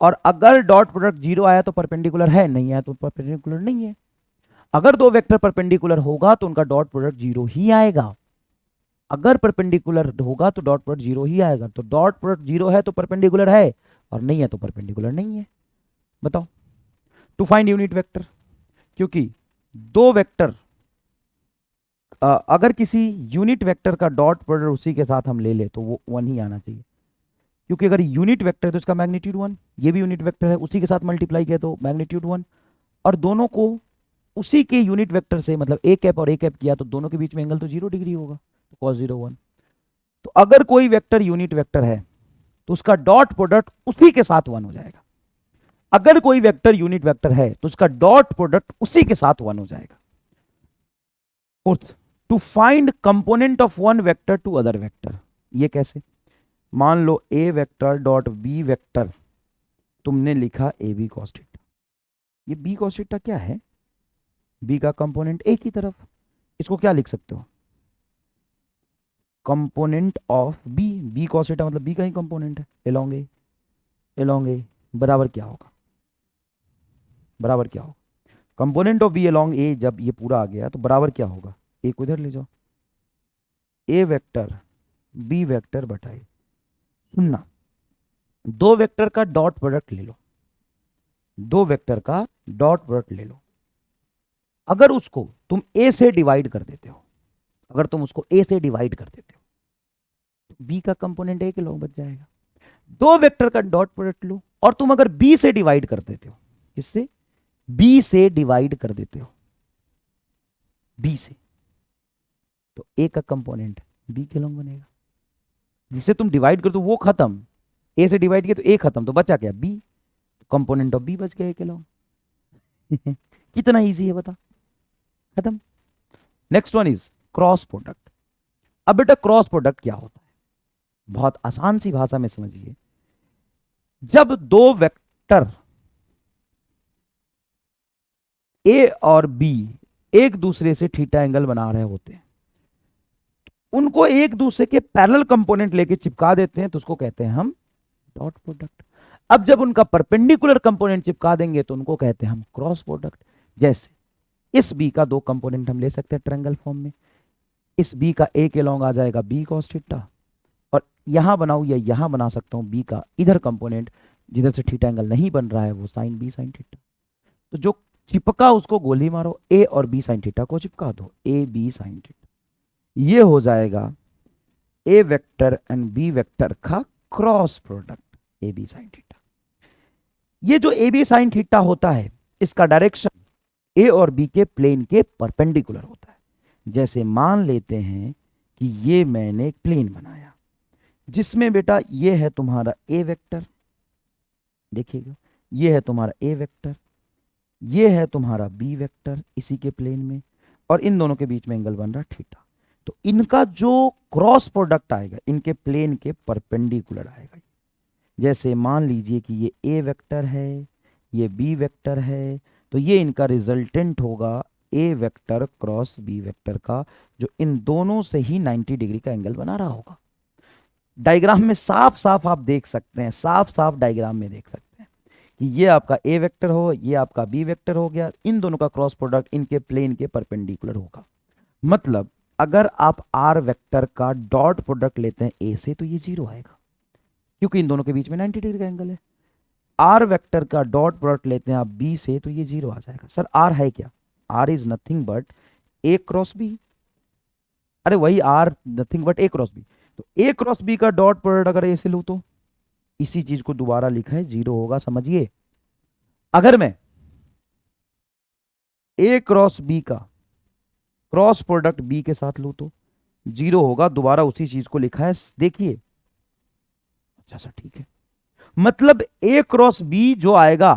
और अगर डॉट प्रोडक्ट 0 आया तो परपेंडिकुलर है, नहीं आया तो परपेंडिकुलर नहीं है। अगर दो वेक्टर परपेंडिकुलर होगा तो उनका डॉट प्रोडक्ट 0 ही आएगा, अगर परपेंडिकुलर होगा तो डॉट प्रोडक्ट 0 ही आएगा। तो डॉट प्रोडक्ट 0 है तो परपेंडिकुलर है, और नहीं है तो परपेंडिकुलर नहीं है। बताओ, टू फाइंड यूनिट वेक्टर, क्योंकि दो वेक्टर अगर किसी यूनिट वेक्टर का डॉट प्रोडक्ट उसी के साथ हम ले ले तो वो 1 ही आना चाहिए, क्योंकि अगर यूनिट वेक्टर है तो इसका मैग्नीट्यूड 1, ये भी यूनिट वेक्टर है, उसी के साथ मल्टीप्लाई किया तो मैग्नीट्यूड 1, और दोनों को उसी के यूनिट वेक्टर से, मतलब ए कैप और ए कैप किया तो दोनों के बीच में एंगल तो 0 डिग्री होगा, तो cos 0 1। तो अगर कोई वेक्टर यूनिट वेक्टर है तो उसका डॉट प्रोडक्ट उसी के साथ 1 हो जाएगा, अगर कोई वेक्टर यूनिट वेक्टर है तो उसका डॉट प्रोडक्ट उसी के साथ 1 हो जाएगा। Fourth, to find component of one vector to other vector. ये कैसे? मान लो A vector dot B vector, तुमने लिखा ए बी कॉस थीटा, ये बी कॉस थीटा क्या है? बी का कंपोनेंट ए की तरफ, इसको क्या लिख सकते हो? Component of B, B cos theta मतलब बी का ही कंपोनेंट है, एलोंग ए, एलोंग ए बराबर क्या होगा? बराबर क्या होगा? Component of B along A, जब ये पूरा आ गया तो बराबर क्या होगा? ए को इधर ले जाओ, ए वेक्टर बी वेक्टर बटाए, सुनना, दो वेक्टर का डॉट प्रोडक्ट ले लो, दो वेक्टर का डॉट प्रोडक्ट ले लो, अगर उसको तुम ए से डिवाइड कर देते हो, अगर तुम उसको ए से डिवाइड कर देते हो तो बी का कंपोनेंट ए के लॉग बच जाएगा। दो वेक्टर का डॉट प्रोडक्ट लो और तुम अगर बी से डिवाइड कर देते हो, किससे? बी से डिवाइड कर देते हो, बी से, तो ए का कंपोनेंट बी के लॉन्ग बनेगा, जिसे तुम डिवाइड कर दो वो खत्म, ए से डिवाइड किया तो ए खत्म, तो बचा क्या? बी, कंपोनेंट ऑफ बी बच गया ए के लॉन्ग। कितना इजी है बता, खत्म। Next one is cross product. अब बेटा क्रॉस प्रोडक्ट क्या होता है? बहुत आसान सी भाषा में समझिए, जब दो वेक्टर ए और बी एक दूसरे से थीटा एंगल बना रहे होते हैं, उनको एक दूसरे के पैरेलल कंपोनेंट लेके चिपका देते हैं तो उसको कहते हैं हम डॉट प्रोडक्ट। अब जब उनका परपेंडिकुलर कंपोनेंट चिपका देंगे तो उनको कहते हैं हम क्रॉस प्रोडक्ट। जैसे इस बी का दो कंपोनेंट हम ले सकते हैं ट्रायंगल फॉर्म में, इस बी का ए के लॉन्ग आ जाएगा बी कॉस थीटा, और यहां बनाऊं या यहां बना सकता हूं बी का इधर कंपोनेंट, जिधर से थीटा एंगल नहीं बन रहा है वो साइन बी साइन थीटा। तो जो चिपका उसको गोली मारो, ए और बी साइन थीटा को चिपका दो, ए बी साइन थीटा। ये हो जाएगा A vector and B vector का cross product, A B sine theta. ये जो ए बी साइन थीटा होता है इसका डायरेक्शन ए और बी के प्लेन के परपेंडिकुलर होता है। जैसे मान लेते हैं कि ये मैंने एक प्लेन बनाया जिसमें बेटा ये है तुम्हारा ए वेक्टर, देखिएगा ये है तुम्हारा ए वेक्टर, ये है तुम्हारा बी वेक्टर इसी के प्लेन में, और इन दोनों के बीच में एंगल बन रहा थीटा। तो इनका जो क्रॉस प्रोडक्ट आएगा इनके प्लेन के परपेंडिकुलर आएगा। जैसे मान लीजिए कि ये ए वेक्टर है, ये बी वेक्टर है, तो ये इनका रिजल्टेंट होगा ए वेक्टर क्रॉस बी वेक्टर का, जो इन दोनों से ही 90 डिग्री का एंगल बना रहा होगा। डायग्राम में साफ साफ आप देख सकते हैं, साफ साफ डायग्राम में देख सकते हैं कि ये आपका ए वेक्टर हो, ये आपका बी वेक्टर हो गया, इन दोनों का क्रॉस प्रोडक्ट इनके प्लेन के परपेंडिकुलर होगा। मतलब अगर आप आर वेक्टर का डॉट प्रोडक्ट लेते हैं ए से तो ये 0 आएगा, क्योंकि इन दोनों के बीच में 90 डिग्री का एंगल है। आर वेक्टर का डॉट प्रोडक्ट लेते हैं आप बी से तो ये 0 आ जाएगा। सर आर है क्या? R is nothing but A cross B. अरे वही R nothing but A cross B. तो ए क्रॉस बी का डॉट प्रोडक्ट अगर ए से लूं तो इसी चीज को दोबारा लिखा है 0 होगा, समझिए। अगर मैं ए क्रॉस बी का क्रॉस प्रोडक्ट बी के साथ लूं तो 0 होगा, दोबारा उसी चीज को लिखा है, देखिए। अच्छा सर ठीक है, मतलब ए क्रॉस बी जो आएगा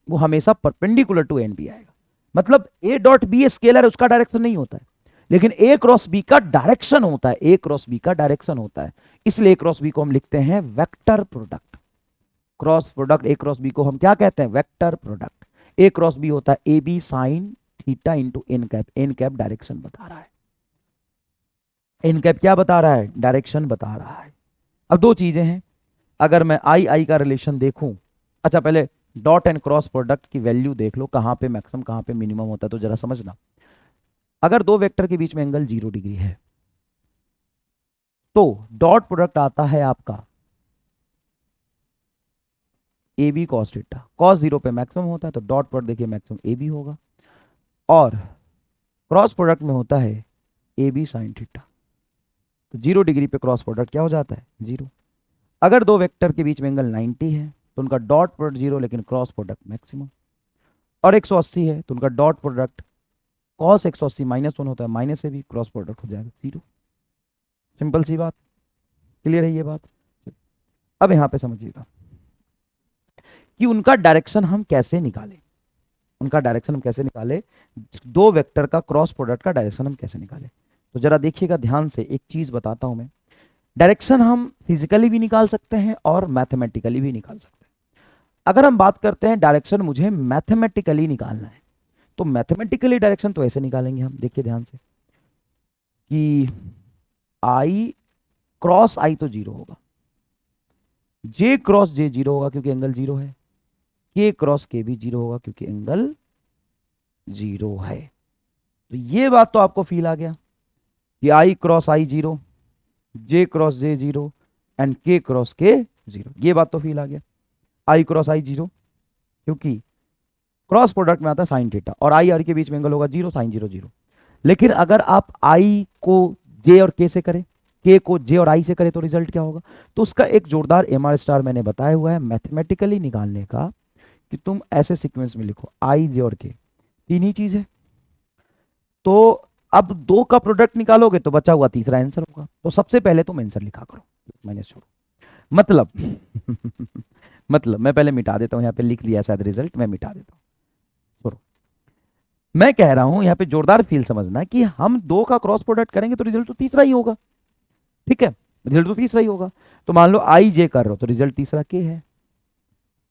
वो हमेशा परपेंडिकुलर टू एन बी आएगा। मतलब ए डॉट बी स्केलर है, उसका डायरेक्शन नहीं होता है, लेकिन ए क्रॉस बी का डायरेक्शन होता है, ए क्रॉस बी का डायरेक्शन होता है। इसलिए ए क्रॉस बी को हम लिखते हैं vector product. Cross product A cross B को हम क्या कहते हैं? Vector product. A cross B होता है A B sine theta into n cap. N cap direction बता रहा है, एन कैप क्या बता रहा है? डायरेक्शन बता रहा है। अब दो चीजें हैं, अगर मैं आई आई का रिलेशन देखूं, अच्छा पहले डॉट एंड क्रॉस प्रोडक्ट की वैल्यू देख लो, कहां पे मैक्सिमम कहां पे मिनिमम होता है, तो जरा समझना। अगर दो वेक्टर के बीच में एंगल 0 डिग्री है तो डॉट प्रोडक्ट आता है आपका A B cos theta. Cos 0 पे मैक्सिमम होता है तो डॉट प्रोडक्ट देखिए मैक्सिमम ए बी होगा, और क्रॉस प्रोडक्ट में होता है ए बी साइन थीटा। तो 0 डिग्री पे क्रॉस प्रोडक्ट क्या हो जाता है? 0। अगर दो वेक्टर के बीच में एंगल 90 है तो उनका डॉट प्रोडक्ट 0 लेकिन क्रॉस प्रोडक्ट मैक्सिमम, और 180 है तो उनका डॉट प्रोडक्ट कॉस 180 -1 होता है, माइनस से भी क्रॉस प्रोडक्ट हो जाएगा 0। सिंपल सी बात, क्लियर है ये बात? अब यहां पे समझिएगा कि उनका डायरेक्शन हम कैसे निकालें, उनका डायरेक्शन हम कैसे निकालें, दो वेक्टर का क्रॉस प्रोडक्ट का डायरेक्शन हम कैसे निकालें। तो जरा देखिएगा ध्यान से, एक चीज बताता हूं मैं। डायरेक्शन हम फिजिकली भी निकाल सकते हैं और मैथमेटिकली भी निकाल सकते हैं। अगर हम बात करते हैं डायरेक्शन मुझे मैथमेटिकली निकालना है, तो मैथमेटिकली डायरेक्शन तो ऐसे निकालेंगे हम, देखिए ध्यान से, कि आई क्रॉस आई तो 0 होगा, जे क्रॉस जे 0 होगा क्योंकि एंगल 0 है, के क्रॉस के भी 0 होगा क्योंकि एंगल 0 है। तो ये बात तो आपको फील आ गया कि i cross i 0, j cross j 0 and k cross k 0। ये बात तो फील आ गया। आई क्रॉस आई 0 क्योंकि क्रॉस प्रोडक्ट में आता है साइन थीटा, और आई आर के बीच में एंगल होगा 0 साइन 0 0। लेकिन अगर आप आई को जे और के से करें, के को जे और आई से करें तो रिजल्ट क्या होगा? तो उसका एक जोरदार एमआर स्टार मैंने बताया हुआ है मैथमेटिकली निकालने का, कि तुम ऐसे सीक्वेंस में लिखो आई जे और के, तीन ही चीज है। तो अब दो का प्रोडक्ट निकालोगे तो बचा हुआ तीसरा आंसर होगा। तो सबसे पहले तुम आंसर लिखा करो, माइनस छोड़ो, मतलब मतलब मैं पहले मिटा देता हूं, यहां पे लिख लिया शायद रिजल्ट, मैं मिटा देता हूं, छोड़ो। मैं कह रहा हूं यहां पे जोरदार फील समझना कि हम दो का क्रॉस प्रोडक्ट करेंगे तो रिजल्ट तो तीसरा ही होगा, ठीक है, रिजल्ट तो तीसरा ही होगा। तो मान लो आई जे कर रहे हो तो रिजल्ट तीसरा के है,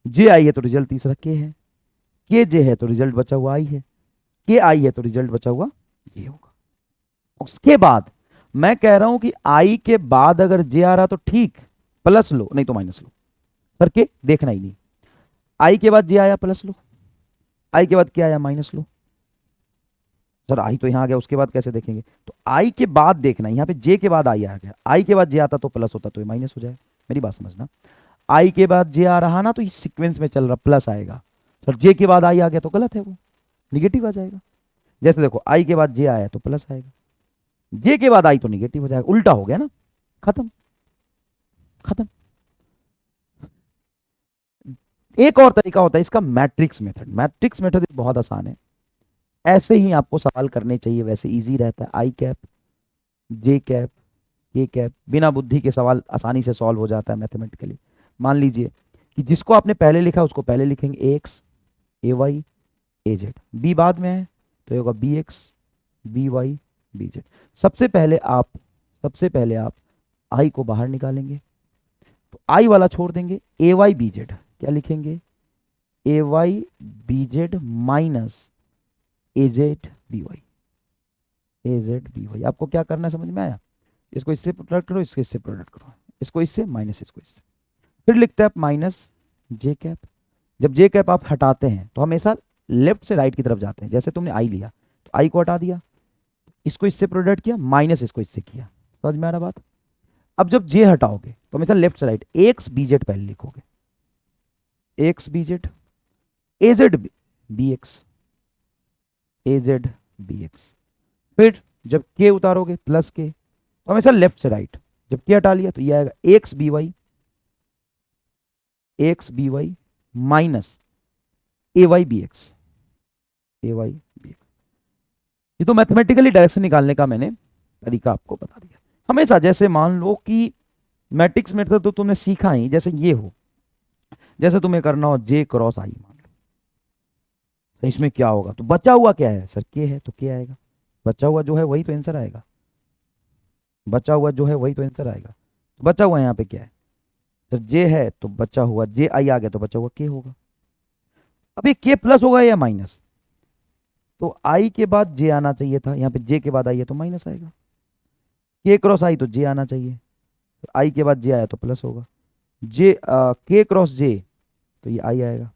जे आई है तो रिजल्ट तीसरा के है, के जे है तो रिजल्ट बचा हुआ आई है, के आई है तो रिजल्ट बचा हुआ जे होगा। उसके बाद मैं कह रहा हूं कि आई के बाद अगर जे आ रहा तो ठीक, प्लस लो, नहीं तो माइनस लो, करके देखना ही नहीं। आई के बाद जे आया प्लस लो, आई के बाद क्या आया माइनस लो, सर आई तो यहाँ आ गया, उसके बाद कैसे देखेंगे? तो आई के बाद देखना, यहाँ पे जे के बाद आई आ गया, आई के बाद जे आता तो प्लस होता, तो ये माइनस हो जाए। मेरी बात समझना, आई के बाद जे आ रहा ना तो इस सीक्वेंस में चल रहा, प्लस आएगा। सर जे के बाद आई आ गया तो गलत है, वो निगेटिव आ जाएगा। जैसे देखो, आई के बाद जे आया तो प्लस आएगा, जे के बाद आई तो निगेटिव हो जाएगा, उल्टा हो गया ना, खत्म खत्म। एक और तरीका होता है इसका, मैट्रिक्स मेथड। मैट्रिक्स मेथड बहुत आसान है, ऐसे ही आपको सवाल करने चाहिए, वैसे इजी रहता है। आई कैप, जे कैप, के कैप, बिना बुद्धि के सवाल आसानी से सॉल्व हो जाता है मैथमेटिकली। मान लीजिए कि जिसको आपने पहले लिखा उसको पहले लिखेंगे, A X, A Y, A Z. B बाद में है तो ये होगा B X, B Y, B Z. सबसे पहले आप आई को बाहर निकालेंगे, तो आई वाला छोड़ देंगे, ए वाई बी जेड क्या लिखेंगे, ए y B Z minus A Z B Y, A Z B Y. आपको क्या करना है समझ में आया? इसको इससे प्रोडक्ट करो, इसको इससे प्रोडक्ट करो, इसको इससे माइनस इसको इससे, फिर लिखते हैं आप माइनस जे कैप। जब जे कैप आप हटाते हैं तो हमेशा लेफ्ट से राइट की तरफ जाते हैं। जैसे तुमने आई लिया तो आई को हटा दिया, इसको इससे प्रोडक्ट किया, माइनस इसको इससे किया। समझ में आ रहा बात? अब जब जे हटाओगे तो हमेशा लेफ्ट से राइट, एक्स बी जेड पहले लिखोगे, एक्स बी जेड, ए जेड बी एक्स, ए जेड बी एक्स। फिर जब के उतारोगे प्लस के, तो हमेशा लेफ्ट से राइट, जब के हटा लिया तो ये आएगा x B y, x B y minus A y B x, A y B x. ये तो मैथमेटिकली डायरेक्शन निकालने का मैंने तरीका आपको बता दिया। हमेशा जैसे मान लो कि मैट्रिक्स मेथड तो तुमने सीखा ही, जैसे ये हो, जैसे तुम्हें करना हो जे क्रॉस आई, मान लो तो इसमें क्या होगा, तो बचा हुआ क्या है सर, के है तो के आएगा, बचा हुआ जो है वही तो आंसर आएगा, बचा हुआ जो है वही तो आंसर आएगा। तो बचा हुआ यहाँ पे क्या है सर, जे है तो बचा हुआ जे आई आ गया तो बचा हुआ के होगा। अब ये के प्लस होगा या माइनस, तो आई के बाद जे आना चाहिए था, यहाँ पे जे के बाद आई है तो माइनस आएगा। के क्रॉस आई तो जे आना चाहिए, तो आई के बाद जे आया तो प्लस होगा। जे के क्रॉस जे तो ये आई आएगा,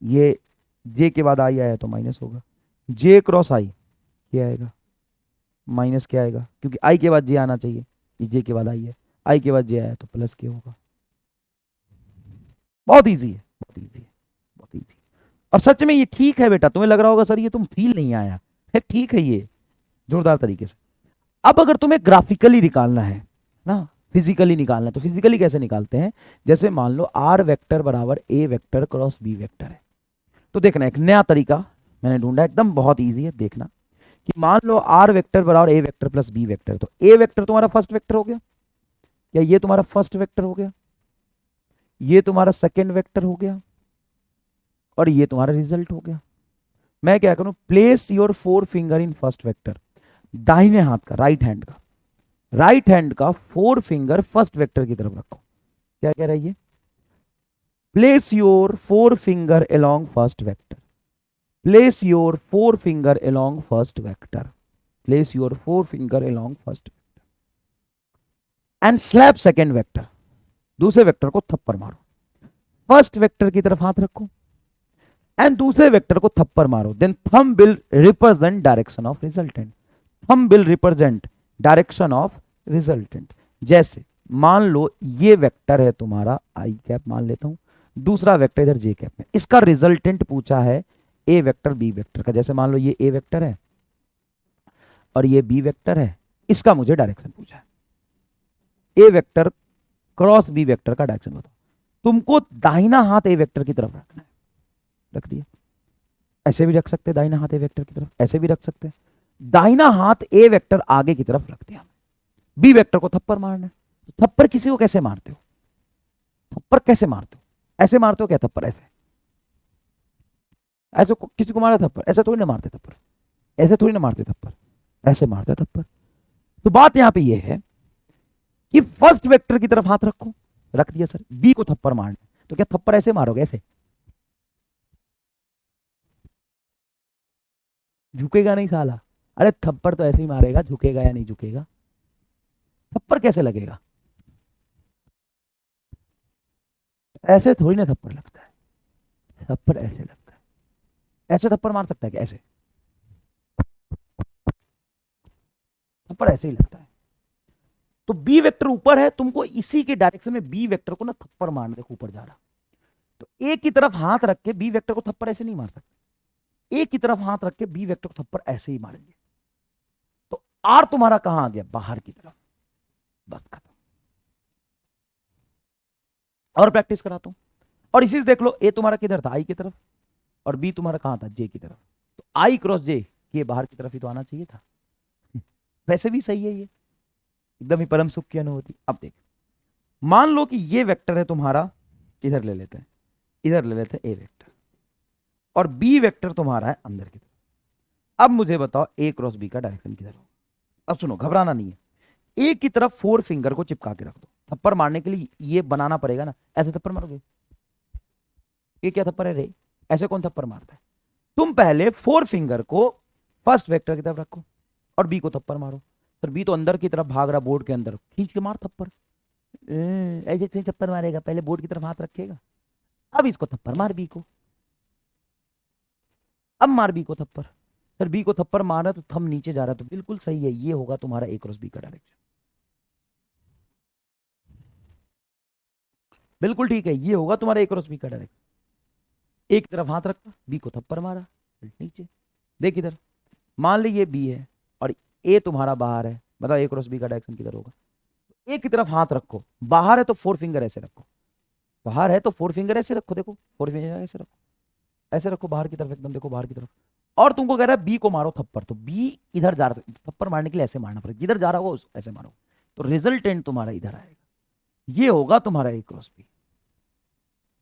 ये जे के बाद आई आया तो माइनस होगा। जे क्रॉस आई क्या आएगा, माइनस क्या आएगा, क्योंकि आई के बाद जे आना चाहिए, ये जे के बाद आई है, आई के बाद जे आया तो प्लस के होगा। बहुत इजी है, बहुत इजी है, बहुत इजी। और सच में ये ठीक है बेटा, तुम्हें लग रहा होगा सर ये तुम फील नहीं आया है, ठीक है ये जोरदार तरीके से। अब अगर तुम्हें ग्राफिकली निकालना है ना, फिजिकली निकालना है, तो फिजिकली कैसे निकालते हैं? जैसे मान लो आर वेक्टर बराबर ए वेक्टर क्रॉस बी वेक्टर है, तो देखना एक नया तरीका मैंने ढूंढा, एकदम बहुत इजी है। देखना कि मान लो आर वेक्टर बराबर ए वेक्टर प्लस बी वेक्टर, तो ए वेक्टर तुम्हारा फर्स्ट वेक्टर हो गया, या ये तुम्हारा फर्स्ट वेक्टर हो गया, ये तुम्हारा सेकेंड वेक्टर हो गया, और ये तुम्हारा रिजल्ट हो गया। मैं क्या करूं, place your four finger in first vector, दाहिने हाथ का, राइट हैंड का फोर फिंगर फर्स्ट वेक्टर की तरफ रखो। क्या कह रहा है ये, place your four finger along first vector, place your four finger along first vector, place your four finger along first vector and slap second vector, दूसरे वेक्टर को थप्पड़ मारो। फर्स्ट वेक्टर की तरफ हाथ रखो एंड दूसरे वेक्टर को थप्पड़ मारो, then thumb will represent direction of resultant, thumb will represent direction of resultant. जैसे मान लो ये वेक्टर है तुम्हारा आई कैप, मान लेता हूं, दूसरा वेक्टर इधर जे कैप में, इसका रिजल्टेंट पूछा है ए वेक्टर बी वेक्टर का। जैसे मान लो ये ए वेक्टर है और ये बी वेक्टर है, इसका मुझे डायरेक्शन पूछा है, A vector cross B vector का डायरेक्शन बताओ। तुमको दाहिना हाथ ए वेक्टर की तरफ रखना है, रख दिया। ऐसे भी रख सकते, दाहिना हाथ ए वेक्टर की तरफ, ऐसे भी रख सकते, दाहिना हाथ ए वेक्टर आगे की तरफ रख दिया। बी वेक्टर को थप्पड़ मारना है, थप्पड़ किसी को कैसे मारते हो, थप्पड़ कैसे मारते हो, ऐसे मारते हो क्या थप्पड़, ऐसे ऐसे किसी को मारा थप्पड़, ऐसे थोड़ी ना मारते थप्पड़, ऐसे थोड़ी ना मारते थप्पड़, ऐसे मारते थप्पड़। तो बात यहां पे ये है कि फर्स्ट वेक्टर की तरफ हाथ रखो, रख दिया सर, बी को थप्पड़ मारना, तो क्या थप्पड़ ऐसे मारोगे, ऐसे झुकेगा नहीं साला, अरे थप्पड़ तो ऐसे ही मारेगा, झुकेगा या नहीं झुकेगा, थप्पड़ कैसे लगेगा, ऐसे थोड़ी ना थप्पड़ लगता है, थप्पड़ ऐसे लगता है। ऐसे थप्पड़ मार सकता है क्या, ऐसे थप्पड़ ऐसे ही लगता है। तो बी वेक्टर ऊपर है, तुमको इसी के डायरेक्शन में बी वेक्टर को ना थप्पड़ मारना, देखो ऊपर जा रहा। तो ए की तरफ हाथ रख के बी वेक्टर को थप्पड़ ऐसे नहीं मार सकते, ए की तरफ हाथ रख के बी वेक्टर को थप्पड़ ऐसे ही मारेंगे। तो आर तुम्हारा कहां आ गया, बाहर की तरफ, बस खत्म। और प्रैक्टिस कराता हूं, और इसी से देख लो, ए तुम्हारा किधर था, आई की तरफ, और बी तुम्हारा कहां था, जे की तरफ। तो आई क्रॉस जे, ये बाहर की तरफ ही तो आना चाहिए था। वैसे भी सही है, ये एकदम ही परम सुख की अनुभूति। अब देख, मान लो कि ये वेक्टर है तुम्हारा, इधर ले लेते हैं, इधर ले लेते हैं ए वेक्टर, और बी वेक्टर तुम्हारा है अंदर की तरफ। अब मुझे बताओ ए क्रॉस बी का डायरेक्शन किधर हो। अब सुनो, घबराना नहीं है, ए की तरफ 4 फिंगर को चिपका के रख दो। थप्पड़ मारने के लिए ये बनाना पड़ेगा ना, ऐसे थप्पड़ मारोगे, ये क्या थप्पड़ है रे, ऐसे कौन थप्पड़ मारता है। तुम पहले 4 फिंगर को फर्स्ट वेक्टर की तरफ रखो और बी को थप्पड़ मारो। सर बी तो अंदर की तरफ भाग रहा, बोर्ड के अंदर, खींच के मार थप्पड़। ऐसे थप्पड़ मारेगा, पहले बोर्ड की तरफ हाथ रखेगा, अब इसको थप्पड़ मार बी को, अब मार बी को थप्पड़। सर बी को थप्पड़ मारा तो थंब नीचे जा रहा है, तो बिल्कुल सही है, ये होगा तुम्हारा ए क्रॉस बी का डायरेक्शन। बिल्कुल ठीक है, ये होगा तुम्हारा ए क्रॉस बी का डायरेक्शन। एक तरफ हाथ रखा, बी को थप्पड़ मारा, नीचे। देख इधर, मान ली ये बी है और ए तुम्हारा बाहर है, बताओ ए क्रॉस बी का डायरेक्शन किधर होगा। ए की तरफ हाथ रखो, बाहर है तो 4 फिंगर ऐसे रखो, बाहर है तो 4 फिंगर ऐसे रखो, देखो 4 फिंगर ऐसे रखो, ऐसे रखो बाहर की तरफ एकदम, देखो बाहर की तरफ। और तुमको कह रहा है बी को मारो थप्पड़, तो बी इधर जा रहा है, थप्पड़ मारने के लिए ऐसे मारना पड़ेगा, इधर जा रहा होगा ऐसे मारो, तो रिजल्टेंट तुम्हारा इधर आएगा। ये होगा तुम्हारा ए क्रॉस बी,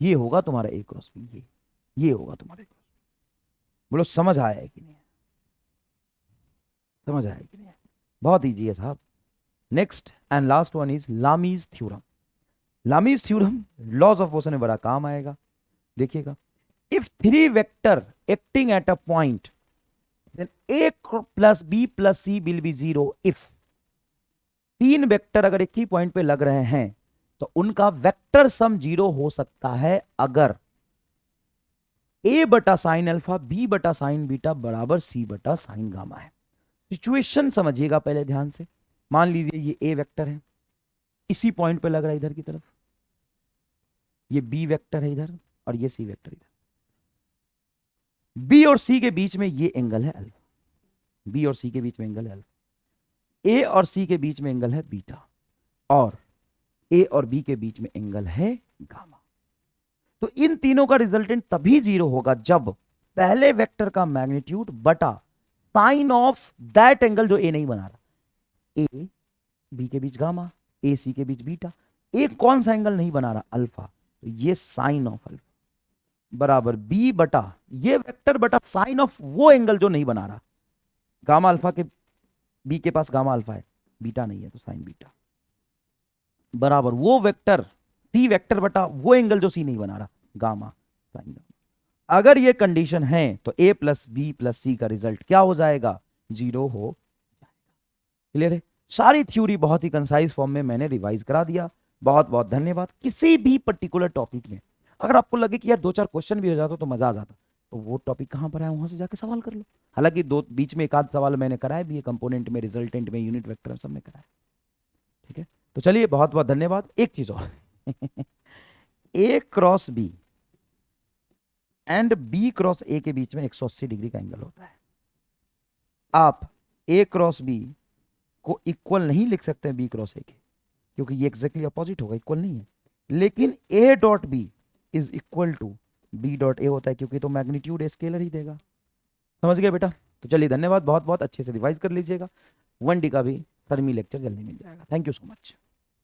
ये होगा तुम्हारा ए क्रॉस बी, ये होगा तुम्हारा ए क्रॉस बी। बोलो समझ आया है कि नहीं, समझ आया कि नहीं। बहुत ईजी है साहब। Next and last one is Lami's theorem. Lami's theorem laws of motion में बड़ा काम आएगा, देखिएगा। If 3 vector acting at a point then a plus b plus c will be 0 if 3 vector अगर एक ही पॉइंट पे लग रहे हैं तो उनका वेक्टर सम 0 हो सकता है अगर a बटा साइन अल्फा b बटा साइन बीटा बराबर c बटा साइन गामा है। सिचुएशन समझिएगा पहले ध्यान से। मान लीजिए ये a वेक्टर है, इसी पॉइंट पे लग रहा है इधर की तरफ, ये b वेक्टर है इधर, और ये c वेक्टर इधर। b और c के बीच में ये एंगल है अल्फा, b और c के बीच में एंगल है अल्फा, a और c के बीच में एंगल है बीटा, और a और b के बीच में एंगल है गामा। तो इन तीनों का रिजल्टेंट तभी 0 होगा जब पहले वेक्टर का मैग्नीट्यूड बटा साइन ऑफ दैट एंगल जो a नहीं बना रहा, a b के बीच गामा, a c के बीच बीटा, एक कौन सा एंगल नहीं बना रहा, अल्फा, तो ये साइन ऑफ अल्फा बराबर b बटा ये वेक्टर बटा साइन ऑफ वो एंगल जो नहीं बना रहा, गामा अल्फा के b के पास गामा अल्फा है, बीटा नहीं है तो साइन बीटा, बराबर वो वेक्टर c वेक्टर बटा वो एंगल जो c नहीं बना रहा, गामा साइन गामा। अगर ये कंडीशन है तो a plus B plus c का रिजल्ट क्या हो जाएगा, 0 हो जाएगा। क्लियर है। सारी थ्योरी बहुत ही कंसाइज फॉर्म में मैंने रिवाइज करा दिया। बहुत बहुत धन्यवाद। किसी भी पर्टिकुलर टॉपिक में अगर आपको लगे कि यार 2-4 क्वेश्चन भी हो जाता तो मजा आ जाता, तो वो टॉपिक कहां पर है वहां से जाके सवाल कर लो। हालांकि दो बीच में एक आध सवाल मैंने कराया भी है, कंपोनेंट में, रिजल्टेंट में, यूनिट वेक्टर सब में कराया। ठीक है, तो चलिए बहुत बहुत धन्यवाद। एक चीज और A cross B and B cross A के बीच में 180 डिग्री का एंगल होता है। आप ए क्रॉस बी को इक्वल नहीं लिख सकते बी क्रॉस ए के, क्योंकि ये एग्जैक्टली अपोजिट होगा, इक्वल नहीं है। लेकिन A dot B is equal to B dot A होता है, क्योंकि तो मैग्नीट्यूड स्केलर ही देगा। समझ गए बेटा। तो चलिए धन्यवाद, बहुत बहुत अच्छे से रिवाइज कर लीजिएगा। 1D का भी सरमी लेक्चर जल्दी मिल जाएगा। Thank you so much.